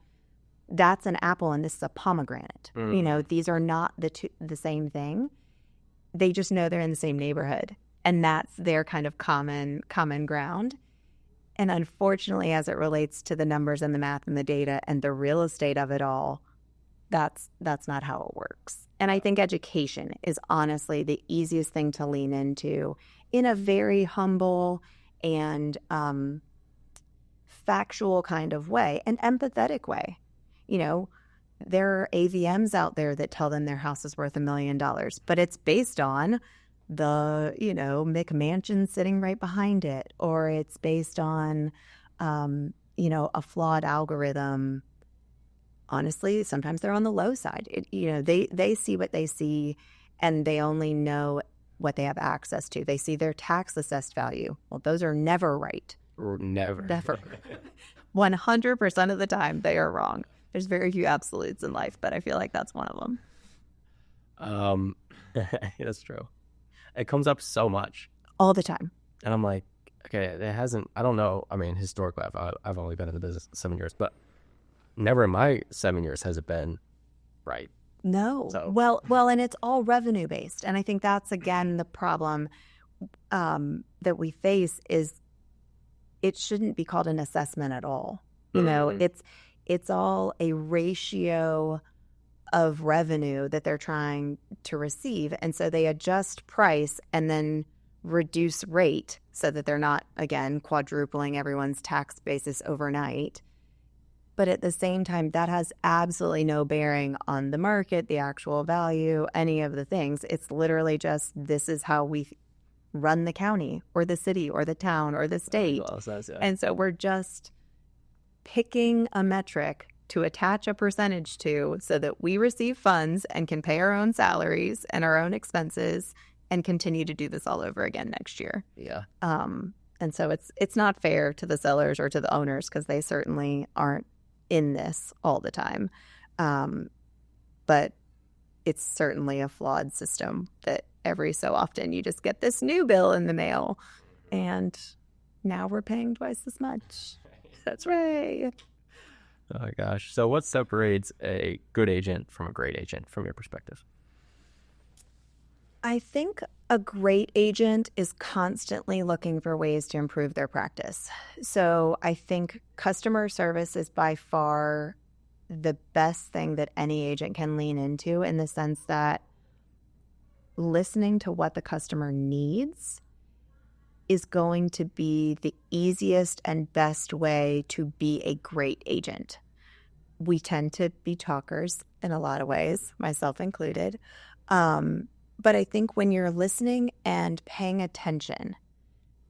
that's an apple and this is a pomegranate. You know, these are not the same thing. They just know they're in the same neighborhood, and that's their kind of common ground. And unfortunately, as it relates to the numbers and the math and the data and the real estate of it all, that's not how it works. And I think education is honestly the easiest thing to lean into in a very humble and factual kind of way, an empathetic way. You know, there are AVMs out there that tell them their house is worth $1 million, but it's based on the, you know, McMansion sitting right behind it, or it's based on, you know, a flawed algorithm. Honestly, sometimes they're on the low side. They see what they see, and they only know what they have access to. They see their tax assessed value. Well, those are never right. Never. 100% of the time, they are wrong. There's very few absolutes in life, but I feel like that's one of them. That's true. It comes up so much. All the time. And I'm like, okay, it hasn't, I don't know. I mean, historically, I've only been in the business 7 years, but never in my 7 years has it been right. No. So. Well, and it's all revenue based. And I think that's, again, the problem that we face is it shouldn't be called an assessment at all. You know, it's all a ratio of revenue that they're trying to receive. And so they adjust price and then reduce rate so that they're not, again, quadrupling everyone's tax basis overnight. But at the same time, that has absolutely no bearing on the market, the actual value, any of the things. It's literally just, this is how we run the county or the city or the town or the state. And so we're just picking a metric to attach a percentage to so that we receive funds and can pay our own salaries and our own expenses and continue to do this all over again next year. Yeah. And so it's not fair to the sellers or to the owners, because they certainly aren't in this all the time. But it's certainly a flawed system that every so often you just get this new bill in the mail, and now we're paying twice as much. That's right. Oh my gosh. So what separates a good agent from a great agent from your perspective? I think a great agent is constantly looking for ways to improve their practice. So I think customer service is by far the best thing that any agent can lean into, in the sense that listening to what the customer needs is going to be the easiest and best way to be a great agent. We tend to be talkers in a lot of ways, myself included. But I think when you're listening and paying attention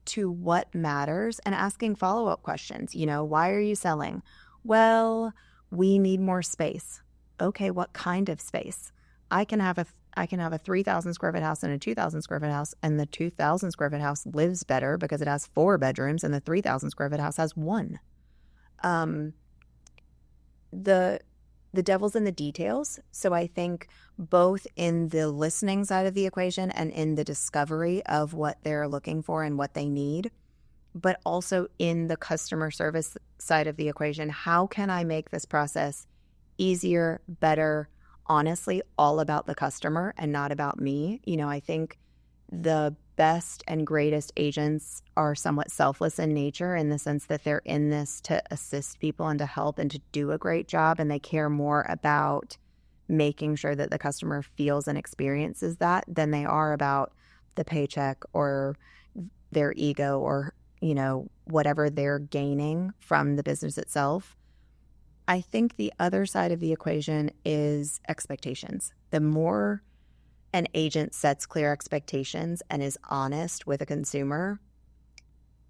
to what matters and asking follow-up questions, you know, why are you selling? Well, we need more space. Okay, what kind of space? I can have a 3,000 square foot house and a 2,000 square foot house, and the 2,000 square foot house lives better because it has 4 bedrooms, and the 3,000 square foot house has 1. The devil's in the details. So I think both in the listening side of the equation and in the discovery of what they're looking for and what they need, but also in the customer service side of the equation, how can I make this process easier, better, honestly, all about the customer and not about me? You know, I think the best and greatest agents are somewhat selfless in nature, in the sense that they're in this to assist people and to help and to do a great job, and they care more about making sure that the customer feels and experiences that than they are about the paycheck or their ego or, whatever they're gaining from the business itself. I think the other side of the equation is expectations. The more an agent sets clear expectations and is honest with a consumer,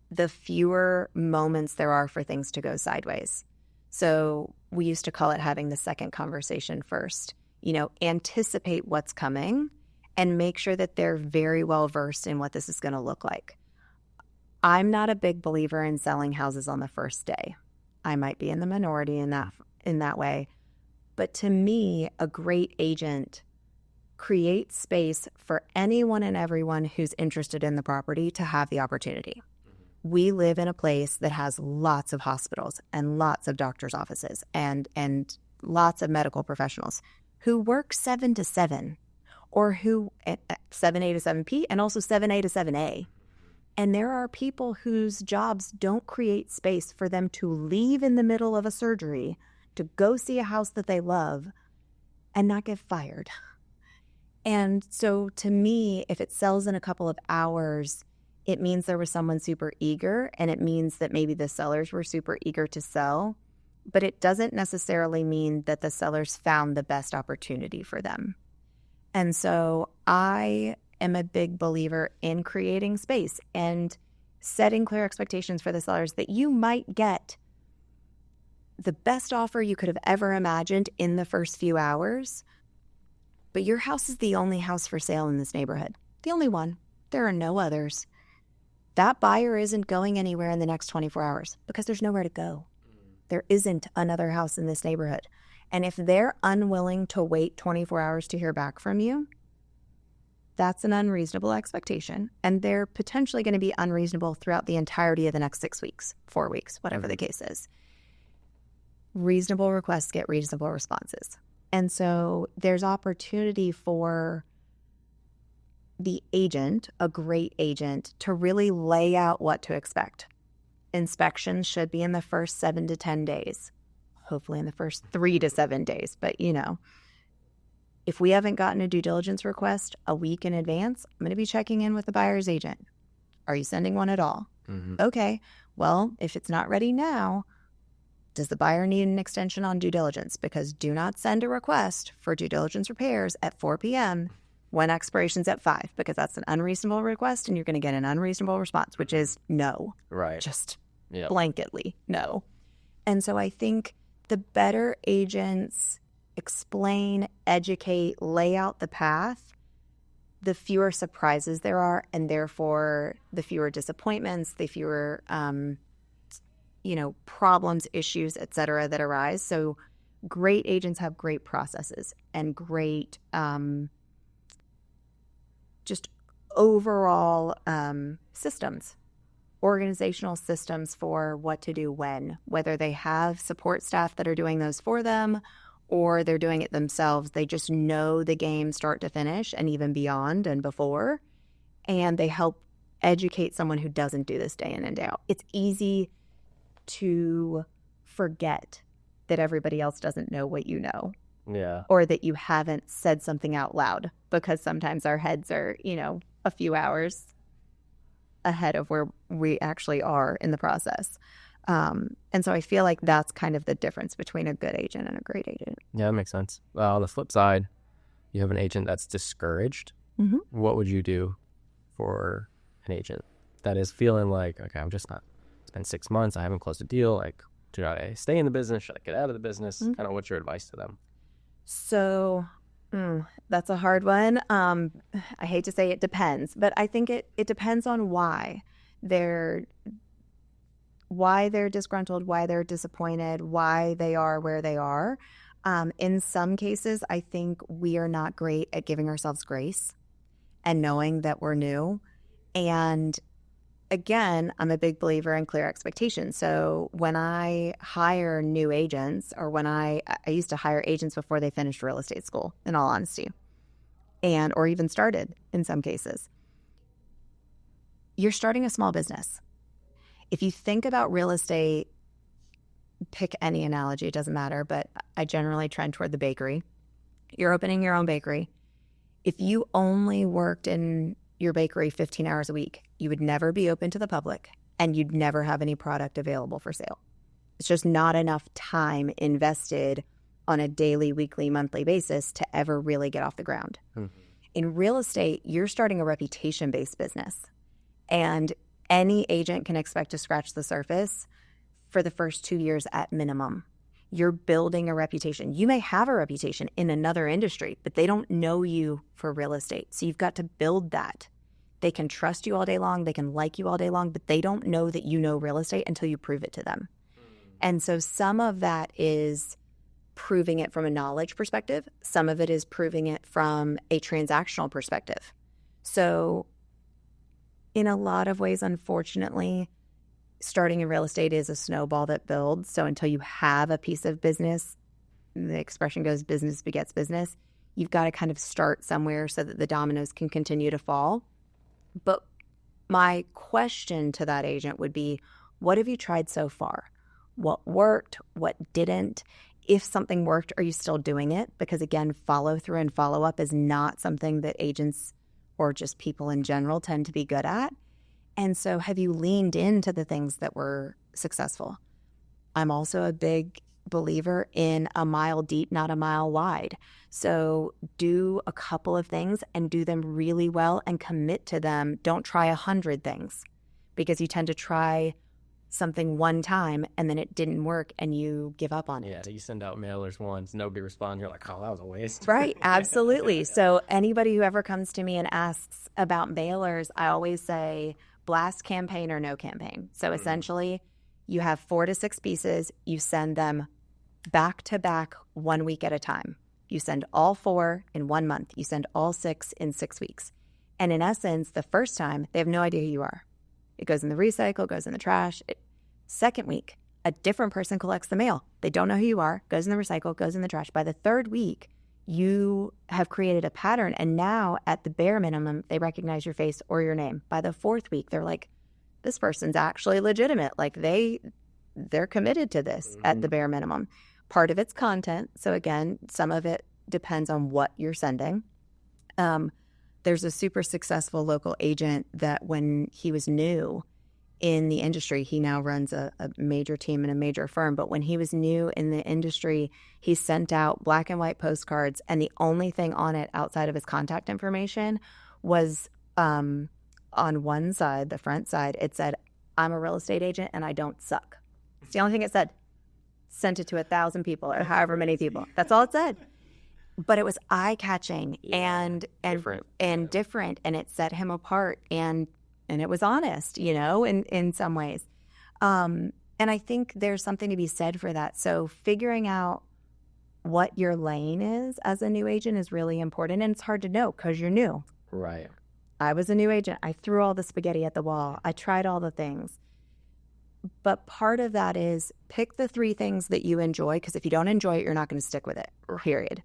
the fewer moments there are for things to go sideways. So we used to call it having the second conversation first. Anticipate what's coming and make sure that they're very well versed in what this is going to look like. I'm not a big believer in selling houses on the first day. I might be in the minority in that way. But to me, a great agent creates space for anyone and everyone who's interested in the property to have the opportunity. We live in a place that has lots of hospitals and lots of doctors' offices and lots of medical professionals who work 7 to 7 or who 7A to 7P and also 7A to 7A. And there are people whose jobs don't create space for them to leave in the middle of a surgery to go see a house that they love and not get fired. And so to me, if it sells in a couple of hours, it means there was someone super eager, and it means that maybe the sellers were super eager to sell, but it doesn't necessarily mean that the sellers found the best opportunity for them. And so I am a big believer in creating space and setting clear expectations for the sellers that you might get the best offer you could have ever imagined in the first few hours, but your house is the only house for sale in this neighborhood. The only one. There are no others. That buyer isn't going anywhere in the next 24 hours because there's nowhere to go. There isn't another house in this neighborhood. And if they're unwilling to wait 24 hours to hear back from you, that's an unreasonable expectation. And they're potentially going to be unreasonable throughout the entirety of the next 6 weeks, 4 weeks, whatever the case is. Reasonable requests get reasonable responses. And so there's opportunity for the agent, a great agent, to really lay out what to expect. Inspections should be in the first 7 to 10 days, hopefully in the first 3 to 7 days. But, if we haven't gotten a due diligence request a week in advance, I'm going to be checking in with the buyer's agent. Are you sending one at all? Mm-hmm. Okay. Well, if it's not ready now, does the buyer need an extension on due diligence? Because do not send a request for due diligence repairs at 4 p.m. when expiration's at 5, because that's an unreasonable request and you're going to get an unreasonable response, which is no. Right. Just blanketly no. And so I think the better agents explain, educate, lay out the path, the fewer surprises there are, and therefore the fewer disappointments, the fewer problems, issues, et cetera, that arise. So great agents have great processes and great just overall systems, organizational systems for what to do when, whether they have support staff that are doing those for them or they're doing it themselves. They just know the game start to finish and even beyond and before, and they help educate someone who doesn't do this day in and day out. It's easy to forget that everybody else doesn't know what you know. Yeah. Or that you haven't said something out loud, because sometimes our heads are, a few hours ahead of where we actually are in the process. And so I feel like that's kind of the difference between a good agent and a great agent. Yeah, that makes sense. Well, on the flip side, you have an agent that's discouraged. Mm-hmm. What would you do for an agent that is feeling like, okay, I'm just not, it's been 6 months, I haven't closed a deal, like, should I stay in the business? Should I get out of the business? Mm-hmm. Kind of what's your advice to them? So that's a hard one. I hate to say it depends, but I think it depends on why they're disgruntled, why they're disappointed, why they are where they are. In some cases, I think we are not great at giving ourselves grace and knowing that we're new. And again, I'm a big believer in clear expectations. So when I hire new agents, or when I used to hire agents before they finished real estate school, in all honesty, or even started in some cases, you're starting a small business. If you think about real estate, pick any analogy, it doesn't matter, but I generally trend toward the bakery. You're opening your own bakery. If you only worked in your bakery 15 hours a week, you would never be open to the public and you'd never have any product available for sale. It's just not enough time invested on a daily, weekly, monthly basis to ever really get off the ground. Mm-hmm. In real estate, you're starting a reputation-based business, and any agent can expect to scratch the surface for the first 2 years at minimum. You're building a reputation. You may have a reputation in another industry, but they don't know you for real estate. So you've got to build that. They can trust you all day long. They can like you all day long, but they don't know that you know real estate until you prove it to them. And so some of that is proving it from a knowledge perspective. Some of it is proving it from a transactional perspective. So in a lot of ways, unfortunately, starting in real estate is a snowball that builds. So until you have a piece of business, the expression goes business begets business, you've got to kind of start somewhere so that the dominoes can continue to fall. But my question to that agent would be, what have you tried so far? What worked? What didn't? If something worked, are you still doing it? Because again, follow through and follow up is not something that agents or just people in general tend to be good at. And so have you leaned into the things that were successful? I'm also a big believer in a mile deep, not a mile wide. So do a couple of things and do them really well and commit to them. Don't try 100 things, because you tend to try something one time and then it didn't work and you give up on it. Yeah, you send out mailers once, nobody responds, you're like, oh, that was a waste. Right, absolutely. So anybody who ever comes to me and asks about mailers, I always say blast campaign or no campaign. So essentially, you have 4 to 6 pieces, you send them back to back 1 week at a time. You send all 4 in 1 month. You send all 6 in 6 weeks. And in essence, the first time, they have no idea who you are. It goes in the recycle, goes in the trash. Second week, a different person collects the mail. They don't know who you are, goes in the recycle, goes in the trash. By the third week, you have created a pattern. And now at the bare minimum, they recognize your face or your name. By the fourth week, they're like, this person's actually legitimate. Like they're committed to this at the bare minimum. Part of it's content. So again, some of it depends on what you're sending. There's a super successful local agent that when he was new in the industry, he now runs a major team in a major firm. But when he was new in the industry, he sent out black and white postcards. And the only thing on it outside of his contact information was on one side, the front side, it said, I'm a real estate agent and I don't suck. It's the only thing it said. Sent it to 1,000 people or however many people. That's all it said. But it was eye-catching and different, and it set him apart, and it was honest, in some ways. And I think there's something to be said for that. So figuring out what your lane is as a new agent is really important, and it's hard to know because you're new. Right. I was a new agent. I threw all the spaghetti at the wall. I tried all the things. But part of that is pick the 3 things that you enjoy, because if you don't enjoy it, you're not going to stick with it, period.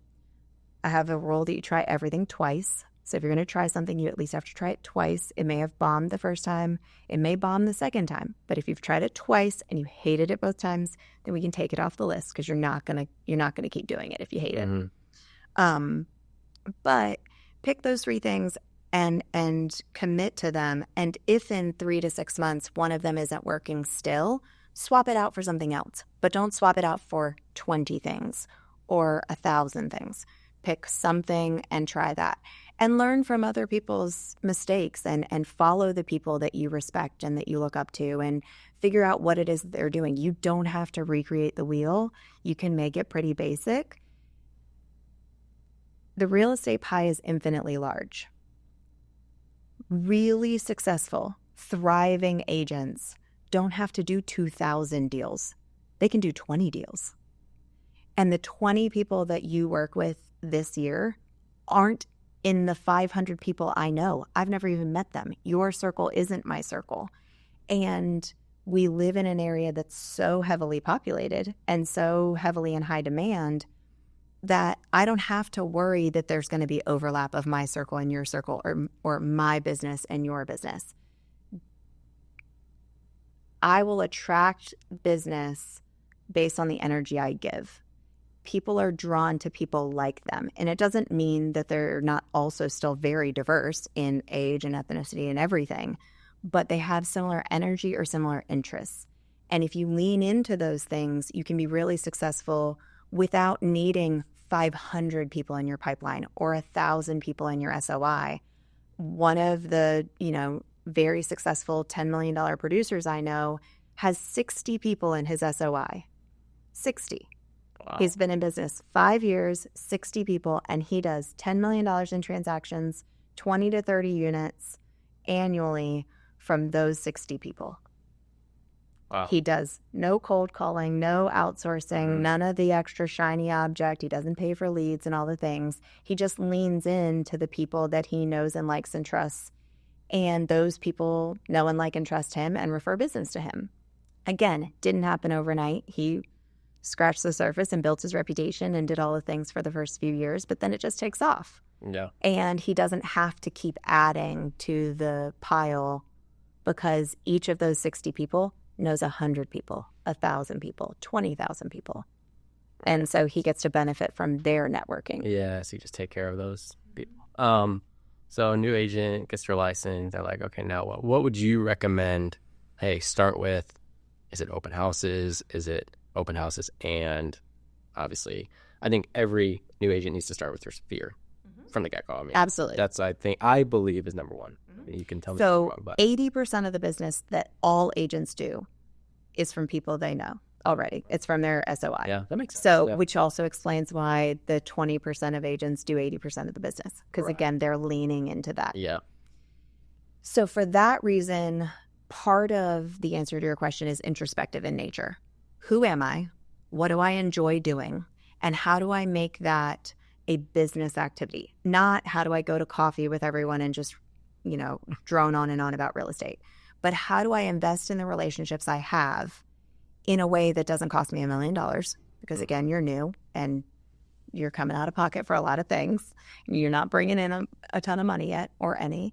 I have a rule that you try everything twice. So if you're going to try something, you at least have to try it twice. It may have bombed the first time. It may bomb the second time. But if you've tried it twice and you hated it both times, then we can take it off the list, because you're not going to keep doing it if you hate it. But pick those 3 things and commit to them. And if in 3 to 6 months one of them isn't working still, swap it out for something else. But don't swap it out for 20 things or 1,000 things. Pick something and try that. And learn from other people's mistakes and follow the people that you respect and that you look up to, and figure out what it is that they're doing. You don't have to recreate the wheel. You can make it pretty basic. The real estate pie is infinitely large. Really successful, thriving agents don't have to do 2,000 deals. They can do 20 deals. And the 20 people that you work with this year aren't in the 500 people I know. I've never even met them. Your circle isn't my circle. And we live in an area that's so heavily populated and so heavily in high demand that I don't have to worry that there's going to be overlap of my circle and your circle, or my business and your business. I will attract business based on the energy I give. people are drawn to people like them. And it doesn't mean that they're not also still very diverse in age and ethnicity and everything, but they have similar energy or similar interests. And if you lean into those things, you can be really successful without needing 500 people in your pipeline or 1,000 people in your SOI. One of the, very successful $10 million producers I know has 60 people in his SOI. 60. Wow. He's been in business 5 years, 60 people, and he does $10 million in transactions, 20 to 30 units annually from those 60 people. Wow. He does no cold calling, no outsourcing, none of the extra shiny object. He doesn't pay for leads and all the things. He just leans into the people that he knows and likes and trusts. And those people know and like and trust him and refer business to him. Again, didn't happen overnight. He scratched the surface and built his reputation and did all the things for the first few years, but then it just takes off. Yeah. And he doesn't have to keep adding to the pile because each of those 60 people knows 100 people, 1,000 people, 20,000 people. And so he gets to benefit from their networking. Yeah, so you just take care of those people. So a new agent gets their license. They're like, okay, now what? What would you recommend? Hey, start with, is it open houses? Is it open houses? And obviously, I think every new agent needs to start with their sphere from the get-go. I mean, absolutely. That's, I believe, is number one. You can tell me so wrong, but 80% of the business that all agents do is from people they know already. It's from their SOI. Yeah, that makes sense. So, yeah. Which also explains why the 20% of agents do 80% of the business. Because Right. Again, they're leaning into that. Yeah. So for that reason, part of the answer to your question is introspective in nature. Who am I? What do I enjoy doing? And how do I make that a business activity? Not how do I go to coffee with everyone and just, drone on and on about real estate. But how do I invest in the relationships I have in a way that doesn't cost me $1 million? Because again, you're new and you're coming out of pocket for a lot of things. You're not bringing in a ton of money yet or any.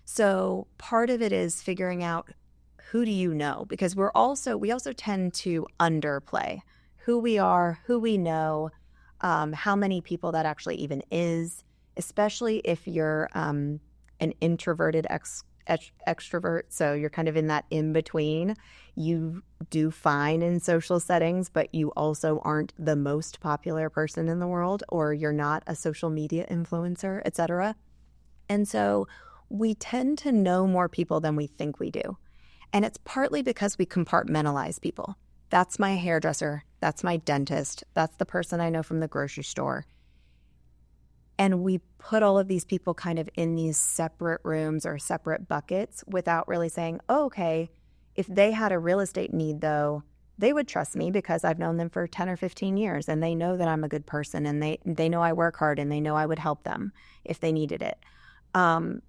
So part of it is figuring out who do you know? Because we also tend to underplay who we are, who we know, how many people that actually even is, especially if you're an introverted extrovert. So you're kind of in that in between. You do fine in social settings, but you also aren't the most popular person in the world, or you're not a social media influencer, etc. And so we tend to know more people than we think we do. And it's partly because we compartmentalize people. That's my hairdresser. That's my dentist. That's the person I know from the grocery store. And we put all of these people kind of in these separate rooms or separate buckets without really saying, oh, okay, if they had a real estate need, though, they would trust me because I've known them for 10 or 15 years and they know that I'm a good person and they know I work hard and they know I would help them if they needed it. And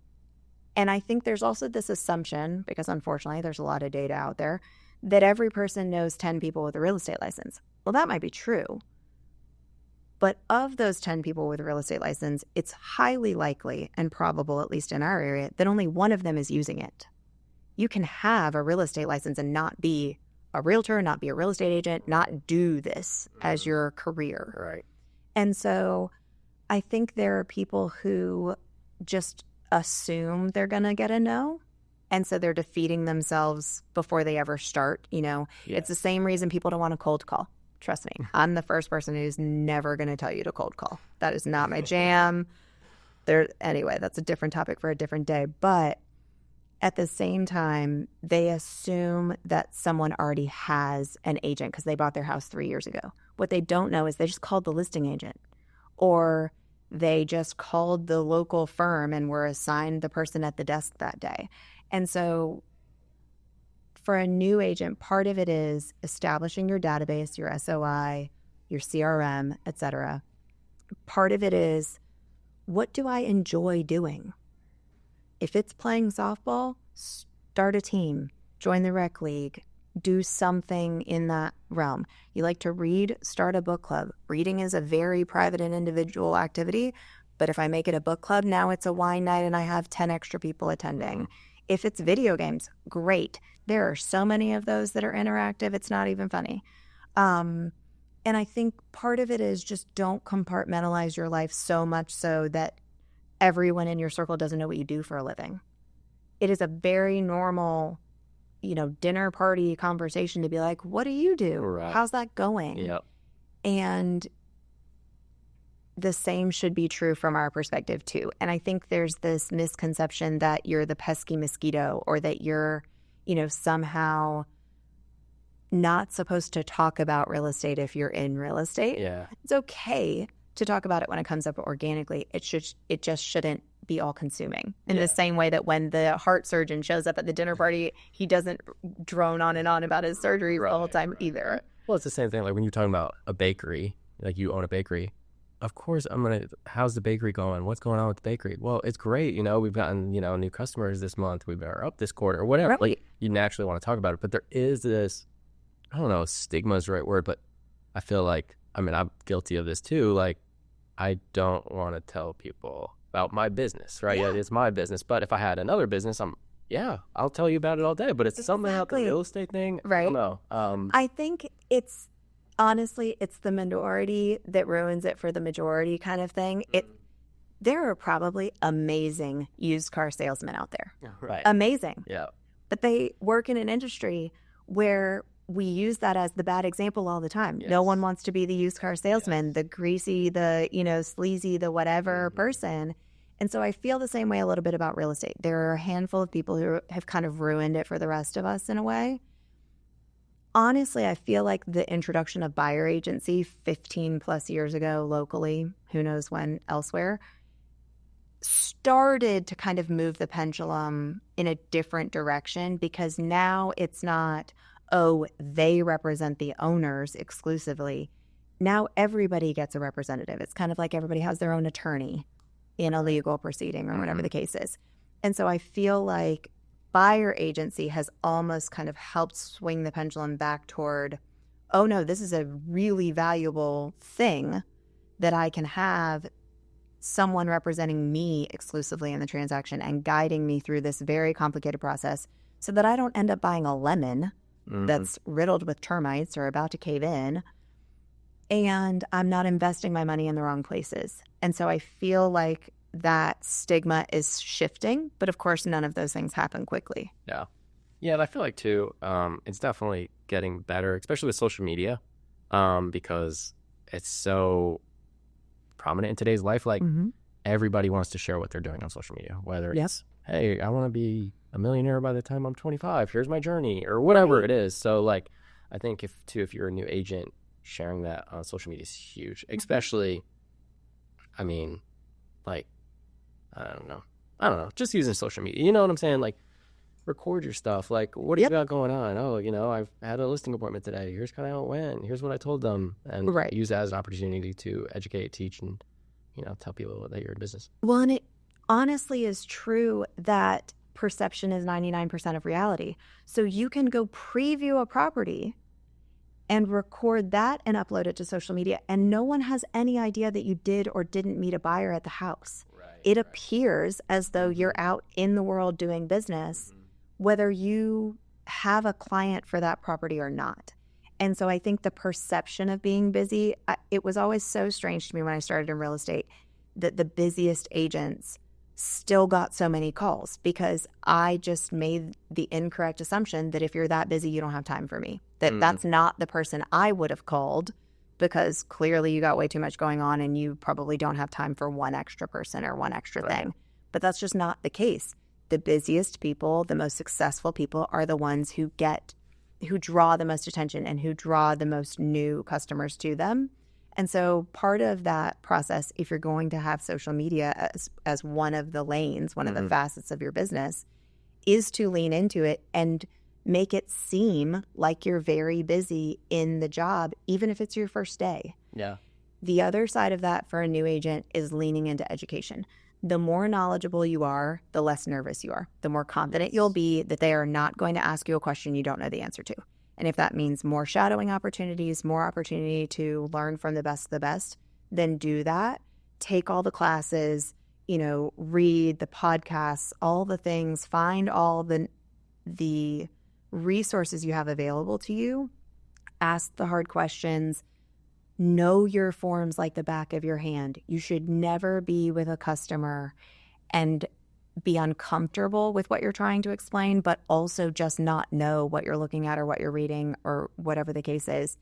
I think there's also this assumption, because unfortunately there's a lot of data out there, that every person knows 10 people with a real estate license. Well, that might be true. But of those 10 people with a real estate license, it's highly likely and probable, at least in our area, that only one of them is using it. You can have a real estate license and not be a realtor, not be a real estate agent, not do this as your career. Right. And so I think there are people who just assume they're going to get a no. And so they're defeating themselves before they ever start. It's the same reason people don't want to cold call. Trust me, I'm the first person who's never going to tell you to cold call. That is not my jam. Anyway, that's a different topic for a different day. But at the same time, they assume that someone already has an agent because they bought their house 3 years ago. What they don't know is they just called the listing agent, or they just called the local firm and were assigned the person at the desk that day. And so for a new agent, part of it is establishing your database, your SOI, your CRM, etc. Part of it is, what do I enjoy doing? If it's playing softball, start a team, join the rec league, do something in that realm. You like to read, start a book club. Reading is a very private and individual activity, but if I make it a book club, now it's a wine night and I have 10 extra people attending. If it's video games, great. There are so many of those that are interactive, it's not even funny. And And I think part of it is just don't compartmentalize your life so much so that everyone in your circle doesn't know what you do for a living. It is a very normal, dinner party conversation to be like, what do you do? Right. How's that going? Yep. And the same should be true from our perspective too. And I think there's this misconception that you're the pesky mosquito, or that you're, somehow not supposed to talk about real estate if you're in real estate. Yeah. It's okay to talk about it when it comes up organically. It just shouldn't be all consuming. In the same way that when the heart surgeon shows up at the dinner party, he doesn't drone on and on about his surgery the whole time either. Right. Well, it's the same thing. Like when you're talking about a bakery, like you own a bakery, of course how's the bakery going? What's going on with the bakery? Well, it's great. We've gotten, new customers this month. We've been up this quarter or whatever. Right. Like you naturally want to talk about it, but there is this, I don't know, stigma is the right word, but I feel like, I'm guilty of this too. Like I don't want to tell people about my business, right? Yeah, it's my business. But if I had another business, I'll tell you about it all day. But it's something about the real estate thing. Right. I don't know. I think honestly, it's the minority that ruins it for the majority kind of thing. There are probably amazing used car salesmen out there. Right. Amazing. Yeah. But they work in an industry where we use that as the bad example all the time. Yes. No one wants to be the used car salesman, the greasy, the, sleazy, the whatever person. And so I feel the same way a little bit about real estate. There are a handful of people who have kind of ruined it for the rest of us in a way. Honestly, I feel like the introduction of buyer agency 15 plus years ago locally, who knows when elsewhere, started to kind of move the pendulum in a different direction, because now it's not, they represent the owners exclusively. Now everybody gets a representative. It's kind of like everybody has their own attorney in a legal proceeding or whatever the case is. And so I feel like buyer agency has almost kind of helped swing the pendulum back toward, oh no, this is a really valuable thing that I can have someone representing me exclusively in the transaction and guiding me through this very complicated process so that I don't end up buying a lemon that's riddled with termites or about to cave in, and I'm not investing my money in the wrong places. And so I feel like that stigma is shifting, but of course none of those things happen quickly. Yeah. Yeah, and I feel like too, it's definitely getting better, especially with social media, because it's so prominent in today's life. Like everybody wants to share what they're doing on social media, whether it's, hey, I want to be a millionaire by the time I'm 25. Here's my journey, or whatever it is. So like, I think if you're a new agent, sharing that on social media is huge, especially, I don't know, just using social media. You know what I'm saying? Like, record your stuff. Like, what do you got going on? Oh, I've had a listing appointment today. Here's kind of how it went. Here's what I told them. And use that as an opportunity to educate, teach, and, tell people that you're in business. Well, and it honestly is true that perception is 99% of reality. So you can go preview a property and record that and upload it to social media, and no one has any idea that you did or didn't meet a buyer at the house. It appears as though you're out in the world doing business, whether you have a client for that property or not. And so I think the perception of being busy, it was always so strange to me when I started in real estate that the busiest agents still got so many calls, because I just made the incorrect assumption that if you're that busy, you don't have time for me. That's not the person I would have called, because clearly you got way too much going on and you probably don't have time for one extra person or one extra thing. But that's just not the case. The busiest people, the most successful people are the ones who draw the most attention and who draw the most new customers to them. And so part of that process, if you're going to have social media as one of the lanes, one of the facets of your business, is to lean into it and make it seem like you're very busy in the job, even if it's your first day. Yeah. The other side of that for a new agent is leaning into education. The more knowledgeable you are, the less nervous you are. The more confident you'll be that they are not going to ask you a question you don't know the answer to. And if that means more shadowing opportunities, more opportunity to learn from the best of the best, then do that. Take all the classes, read the podcasts, all the things, find all the resources you have available to you. Ask the hard questions. know your forms like the back of your hand. You should never be with a customer and be uncomfortable with what you're trying to explain, but also just not know what you're looking at or what you're reading or whatever the case is.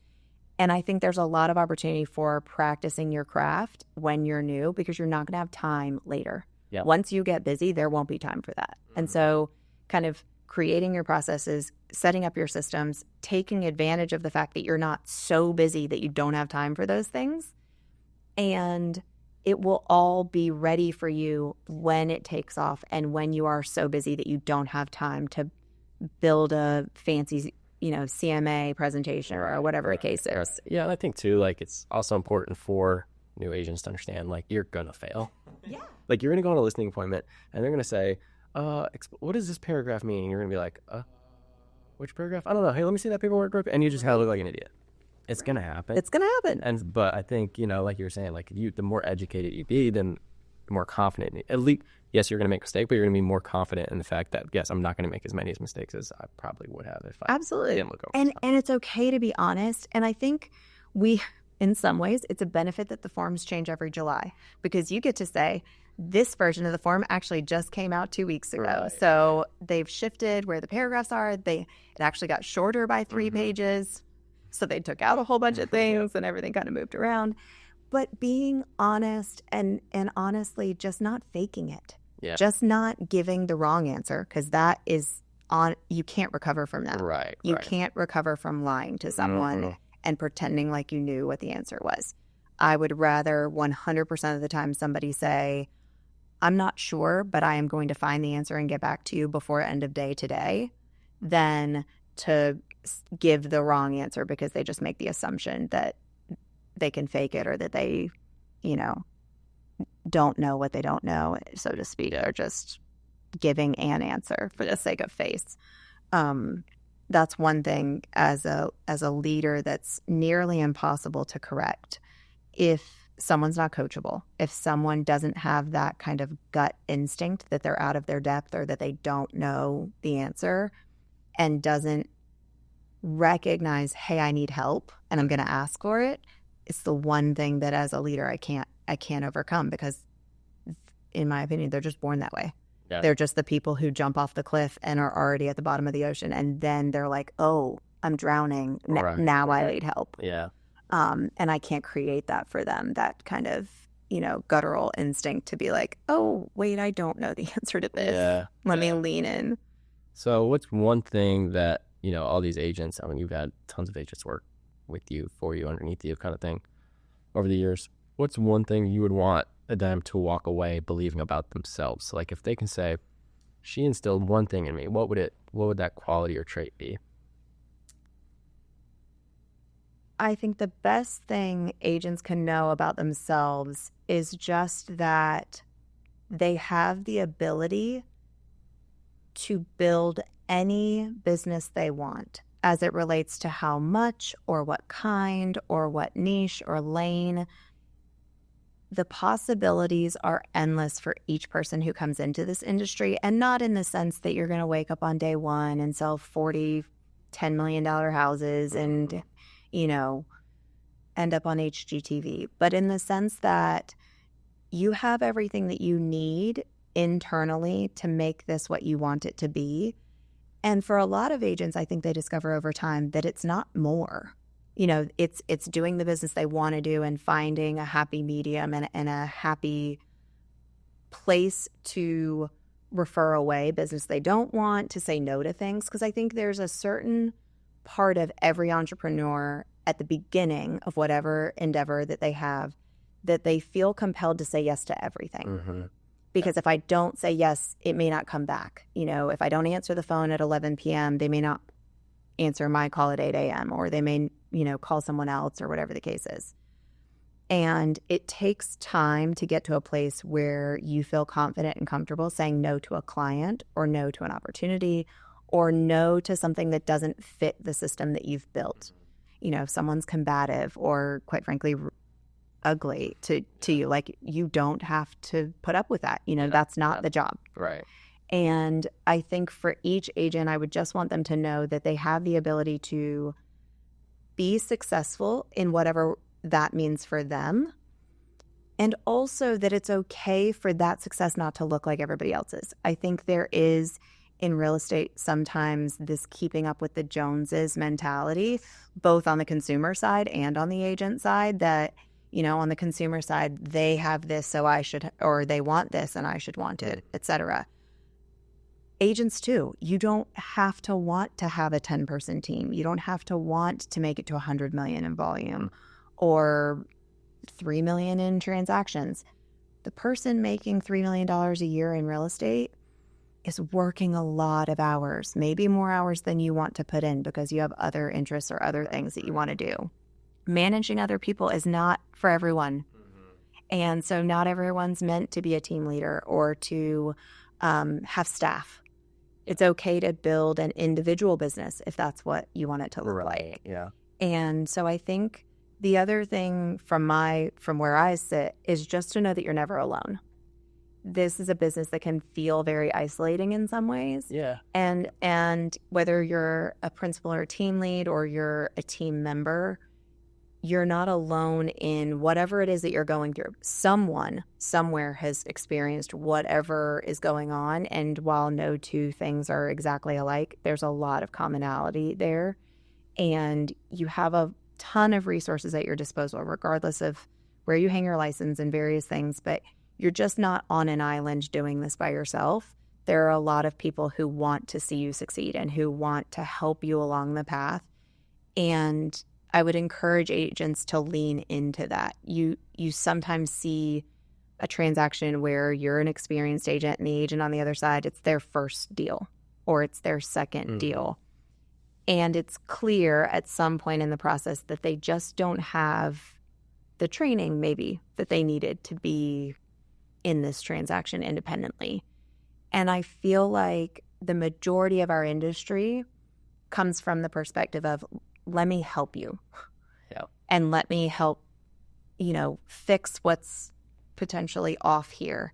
And I think there's a lot of opportunity for practicing your craft when you're new, because you're not going to have time later. Yep. Once you get busy, there won't be time for that. And so kind of creating your processes, setting up your systems, taking advantage of the fact that you're not so busy that you don't have time for those things. And it will all be ready for you when it takes off and when you are so busy that you don't have time to build a fancy, CMA presentation or whatever the case is. Yeah, and I think too, like, it's also important for new agents to understand, like, you're gonna fail. Yeah. Like, you're gonna go on a listening appointment and they're gonna say, what does this paragraph mean? And you're gonna be like, which paragraph? I don't know. Hey, let me see that paperwork real quick. And you just look like an idiot. It's gonna happen. It's gonna happen. But I think, like you were saying, like, the more educated you be, then the more confident. At least, yes, you're gonna make a mistake, but you're gonna be more confident in the fact that, yes, I'm not gonna make as many mistakes as I probably would have if I didn't look over. And it's okay to be honest. And I think in some ways, it's a benefit that the forms change every July, because you get to say, this version of the form actually just came out 2 weeks ago. Right. So they've shifted where the paragraphs are. It actually got shorter by 3 pages. So they took out a whole bunch of things and everything kind of moved around. But being honest and honestly just not faking it. Yeah. Just not giving the wrong answer, because that is you can't recover from that. Right. You can't recover from lying to someone and pretending like you knew what the answer was. I would rather 100% of the time somebody say, I'm not sure, but I am going to find the answer and get back to you before end of day today, than to give the wrong answer because they just make the assumption that they can fake it, or that they, don't know what they don't know, so to speak, or just giving an answer for the sake of face. That's one thing as a leader that's nearly impossible to correct. If someone's not coachable, if someone doesn't have that kind of gut instinct that they're out of their depth or that they don't know the answer, and doesn't recognize, hey, I need help and I'm going to ask for it, it's the one thing that as a leader I can't overcome, because in my opinion, they're just born that way. Yeah. They're just the people who jump off the cliff and are already at the bottom of the ocean, and then they're like, oh, I'm drowning. Now I need help. Yeah. And I can't create that for them, that kind of, guttural instinct to be like, oh, wait, I don't know the answer to this. Yeah. Let me lean in. So what's one thing that, all these agents, I mean, you've had tons of agents work with you, for you, underneath you kind of thing over the years. What's one thing you would want them to walk away believing about themselves? Like, if they can say, she instilled one thing in me, what would that quality or trait be? I think the best thing agents can know about themselves is just that they have the ability to build any business they want, as it relates to how much or what kind or what niche or lane. The possibilities are endless for each person who comes into this industry, and not in the sense that you're going to wake up on day one and sell 40 $10 million houses and, end up on HGTV, but in the sense that you have everything that you need internally to make this what you want it to be. And for a lot of agents, I think they discover over time that it's not more. It's doing the business they want to do and finding a happy medium and a happy place to refer away business they don't want, to say no to things. Because I think there's a certain part of every entrepreneur at the beginning of whatever endeavor that they have, that they feel compelled to say yes to everything. Mm-hmm. Because if I don't say yes, it may not come back. If I don't answer the phone at 11 p.m., they may not answer my call at 8 a.m. or they may, call someone else or whatever the case is. And it takes time to get to a place where you feel confident and comfortable saying no to a client or no to an opportunity or no to something that doesn't fit the system that you've built. If someone's combative or, quite frankly, ugly to you, like, you don't have to put up with that. That's not the job. Right. And I think for each agent, I would just want them to know that they have the ability to be successful in whatever that means for them. And also that it's okay for that success not to look like everybody else's. I think there is in real estate sometimes this keeping up with the Joneses mentality, both on the consumer side and on the agent side, that, you know, on the consumer side, they have this, so I should, or they want this and I should want it, etc. Agents too, you don't have to want to have a 10-person team. You don't have to want to make it to 100 million in volume or 3 million in transactions. The person making $3 million a year in real estate is working a lot of hours, maybe more hours than you want to put in because you have other interests or other things that you want to do. Managing other people is not for everyone. And so not everyone's meant to be a team leader or to have staff. It's okay to build an individual business if that's what you want it to look like. Yeah. And so I think the other thing from where I sit is just to know that you're never alone. This is a business that can feel very isolating in some ways. Yeah. And whether you're a principal or a team lead or you're a team member, you're not alone in whatever it is that you're going through. Someone somewhere has experienced whatever is going on. And while no two things are exactly alike, there's a lot of commonality there. And you have a ton of resources at your disposal, regardless of where you hang your license and various things. But you're just not on an island doing this by yourself. There are a lot of people who want to see you succeed and who want to help you along the path. And I would encourage agents to lean into that. You sometimes see a transaction where you're an experienced agent and the agent on the other side, it's their first deal or it's their second deal. And it's clear at some point in the process that they just don't have the training maybe that they needed to be in this transaction independently. And I feel like the majority of our industry comes from the perspective of, let me help you. Yeah. And let me help, fix what's potentially off here.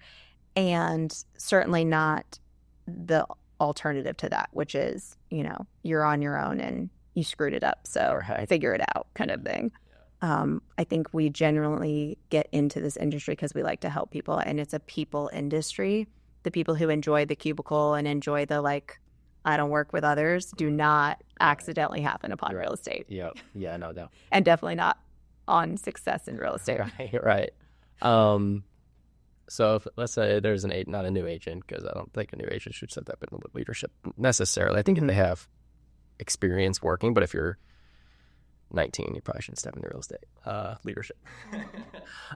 And certainly not the alternative to that, which is, you're on your own and you screwed it up, so figure it out kind of thing. I think we generally get into this industry because we like to help people, and it's a people industry. The people who enjoy the cubicle and enjoy the, I don't work with others, do not accidentally happen upon real estate. Yeah, no doubt. And definitely not on success in real estate. Right. So if, let's say there's not a new agent, because I don't think a new agent should set up in leadership necessarily. I think if they have experience working, but if you're 19, you probably shouldn't step into real estate leadership.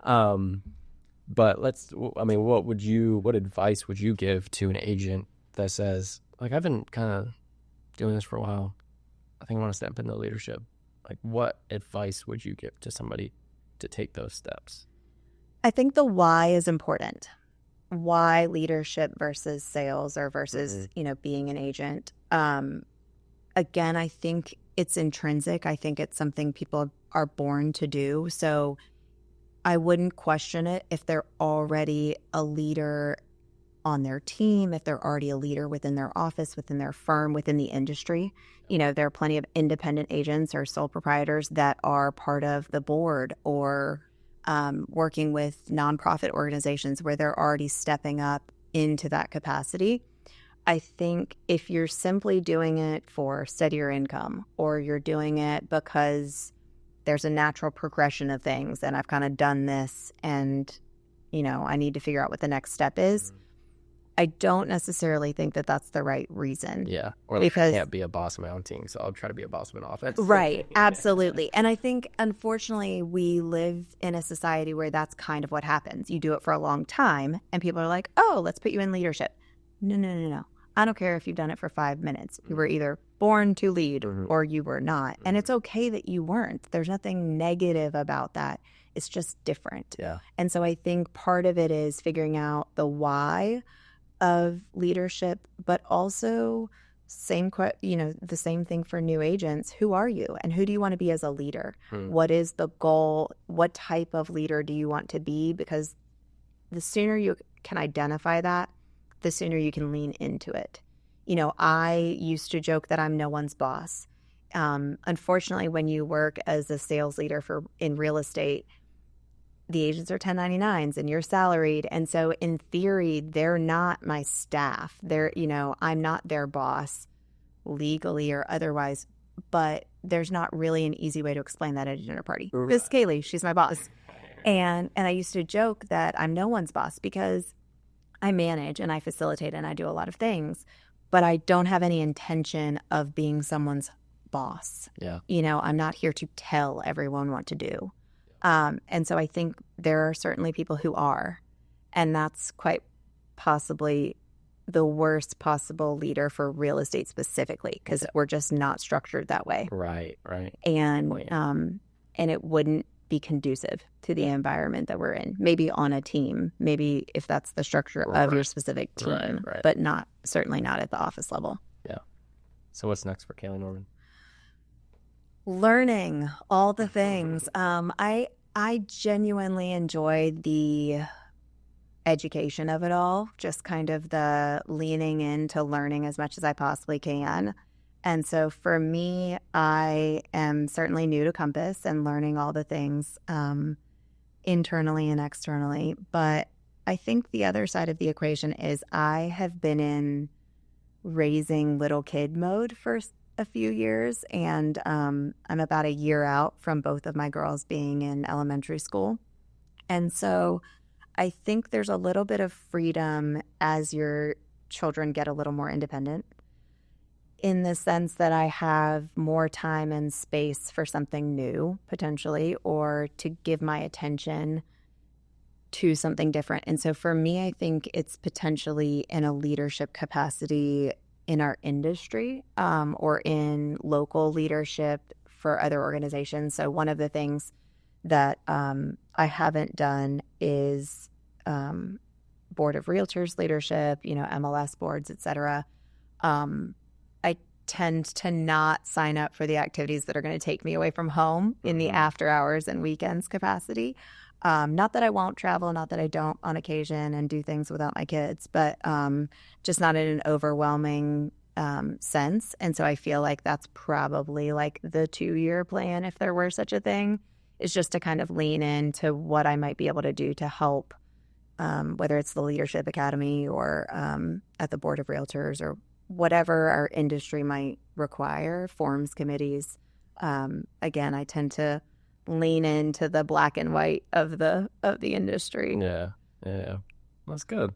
But what advice would you give to an agent that says, I've been kind of doing this for a while, I think I want to step into leadership? What advice would you give to somebody to take those steps? I think the why is important. Why leadership versus sales or versus, being an agent. Again, I think it's intrinsic. I think it's something people are born to do. So I wouldn't question it if they're already a leader on their team, if they're already a leader within their office, within their firm, within the industry. There are plenty of independent agents or sole proprietors that are part of the board or working with nonprofit organizations where they're already stepping up into that capacity. I think if you're simply doing it for steadier income, or you're doing it because there's a natural progression of things and I've kind of done this and, I need to figure out what the next step is, I don't necessarily think that that's the right reason. Yeah. Or because I can't be a boss of my own team, so I'll try to be a boss of an office. Right. Absolutely. And I think, unfortunately, we live in a society where that's kind of what happens. You do it for a long time and people are like, oh, let's put you in leadership. No. I don't care if you've done it for 5 minutes. You were either born to lead or you were not. And it's okay that you weren't. There's nothing negative about that. It's just different. Yeah. And so I think part of it is figuring out the why of leadership, but also the same thing for new agents. Who are you and who do you want to be as a leader? What is the goal? What type of leader do you want to be? Because the sooner you can identify that, the sooner you can lean into it. I used to joke that I'm no one's boss. Unfortunately, when you work as a sales leader in real estate, the agents are 1099s and you're salaried. And so in theory, they're not my staff. I'm not their boss legally or otherwise, but there's not really an easy way to explain that at a dinner party. This is Kailey, she's my boss. And I used to joke that I'm no one's boss because I manage and I facilitate and I do a lot of things, but I don't have any intention of being someone's boss. Yeah. I'm not here to tell everyone what to do. And so I think there are certainly people who are, and that's quite possibly the worst possible leader for real estate specifically, because we're just not structured that way. Right. And it wouldn't be conducive to the environment that we're in. Maybe on a team, maybe if that's the structure of your specific team, but certainly not at the office level. Yeah. So what's next for Kailey Norman? Learning all the things. I genuinely enjoy the education of it all, just kind of the leaning into learning as much as I possibly can. And so for me, I am certainly new to Compass and learning all the things internally and externally. But I think the other side of the equation is I have been in raising little kid mode for a few years, and I'm about a year out from both of my girls being in elementary school. And so I think there's a little bit of freedom as your children get a little more independent, in the sense that I have more time and space for something new, potentially, or to give my attention to something different. And so for me, I think it's potentially in a leadership capacity in our industry, or in local leadership for other organizations. So one of the things that I haven't done is Board of Realtors leadership, MLS boards, et cetera. I tend to not sign up for the activities that are going to take me away from home in the after hours and weekends capacity. Not that I won't travel, not that I don't on occasion and do things without my kids, but just not in an overwhelming sense. And so I feel like that's probably like the 2-year plan, if there were such a thing, is just to kind of lean into what I might be able to do to help, whether it's the Leadership Academy or at the Board of Realtors or whatever our industry might require, forms committees. Again, I tend to lean into the black and white of the industry. Yeah. That's good.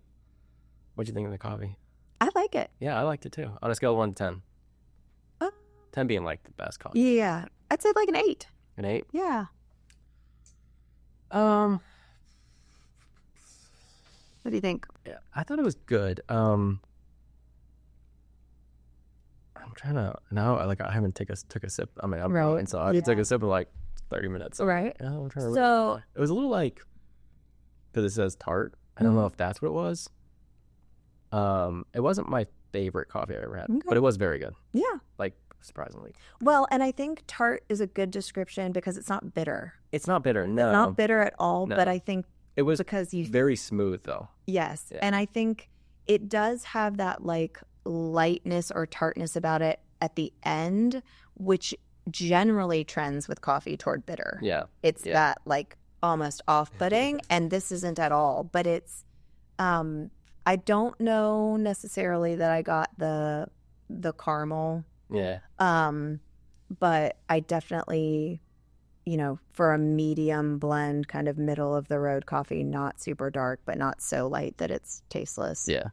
What'd you think of the coffee? I like it. Yeah, I liked it too. On a scale of 1 to 10. 10 being like the best coffee. Yeah. I'd say like an 8. An 8? Yeah. What do you think? Yeah, I thought it was good. I'm trying to now. I haven't took a sip. I mean, and so I took a sip in like 30 minutes. Right. Yeah, I'm trying to. So it was a little like, because it says tart. I don't know if that's what it was. It wasn't my favorite coffee I ever had, but it was very good. Yeah. Like, surprisingly. Well, and I think tart is a good description because it's not bitter. It's not bitter. No. It's not bitter at all. No. But I think it was because very smooth though. Yes. Yeah. And I think it does have that like lightness or tartness about it at the end, which generally trends with coffee toward bitter. Yeah. It's that like almost off-putting, and this isn't at all. But it's, I don't know necessarily that I got the caramel. Yeah. But I definitely, for a medium blend, kind of middle of the road coffee, not super dark, but not so light that it's tasteless. Yeah.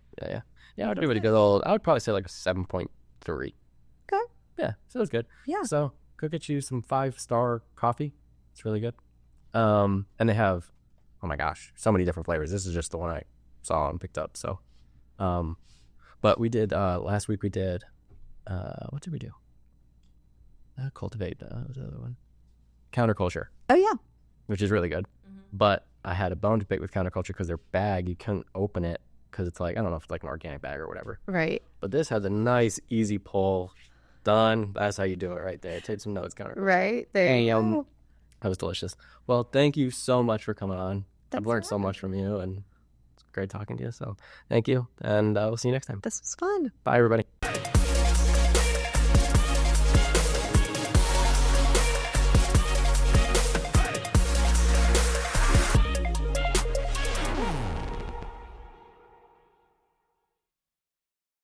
I would give it a good old, I would probably say like a 7.3. Okay. Yeah, so it was good. Yeah. So go get you some 5-star coffee. It's really good. And they have, oh my gosh, so many different flavors. This is just the one I saw and picked up. So, but we did, last week we did, what did we do? Cultivate, what was the other one? Counterculture. Oh, yeah. Which is really good. Mm-hmm. But I had a bone to pick with Counterculture because their bag, you couldn't open it because it's like, I don't know if it's like an organic bag or whatever. Right. But this has a nice, easy pull. Done. That's how you do it right there. Take some notes, Counterculture. Right. There you go. That was delicious. Well, thank you so much for coming on. I've learned so much from you, and it's great talking to you. So thank you, and we'll see you next time. This was fun. Bye, everybody.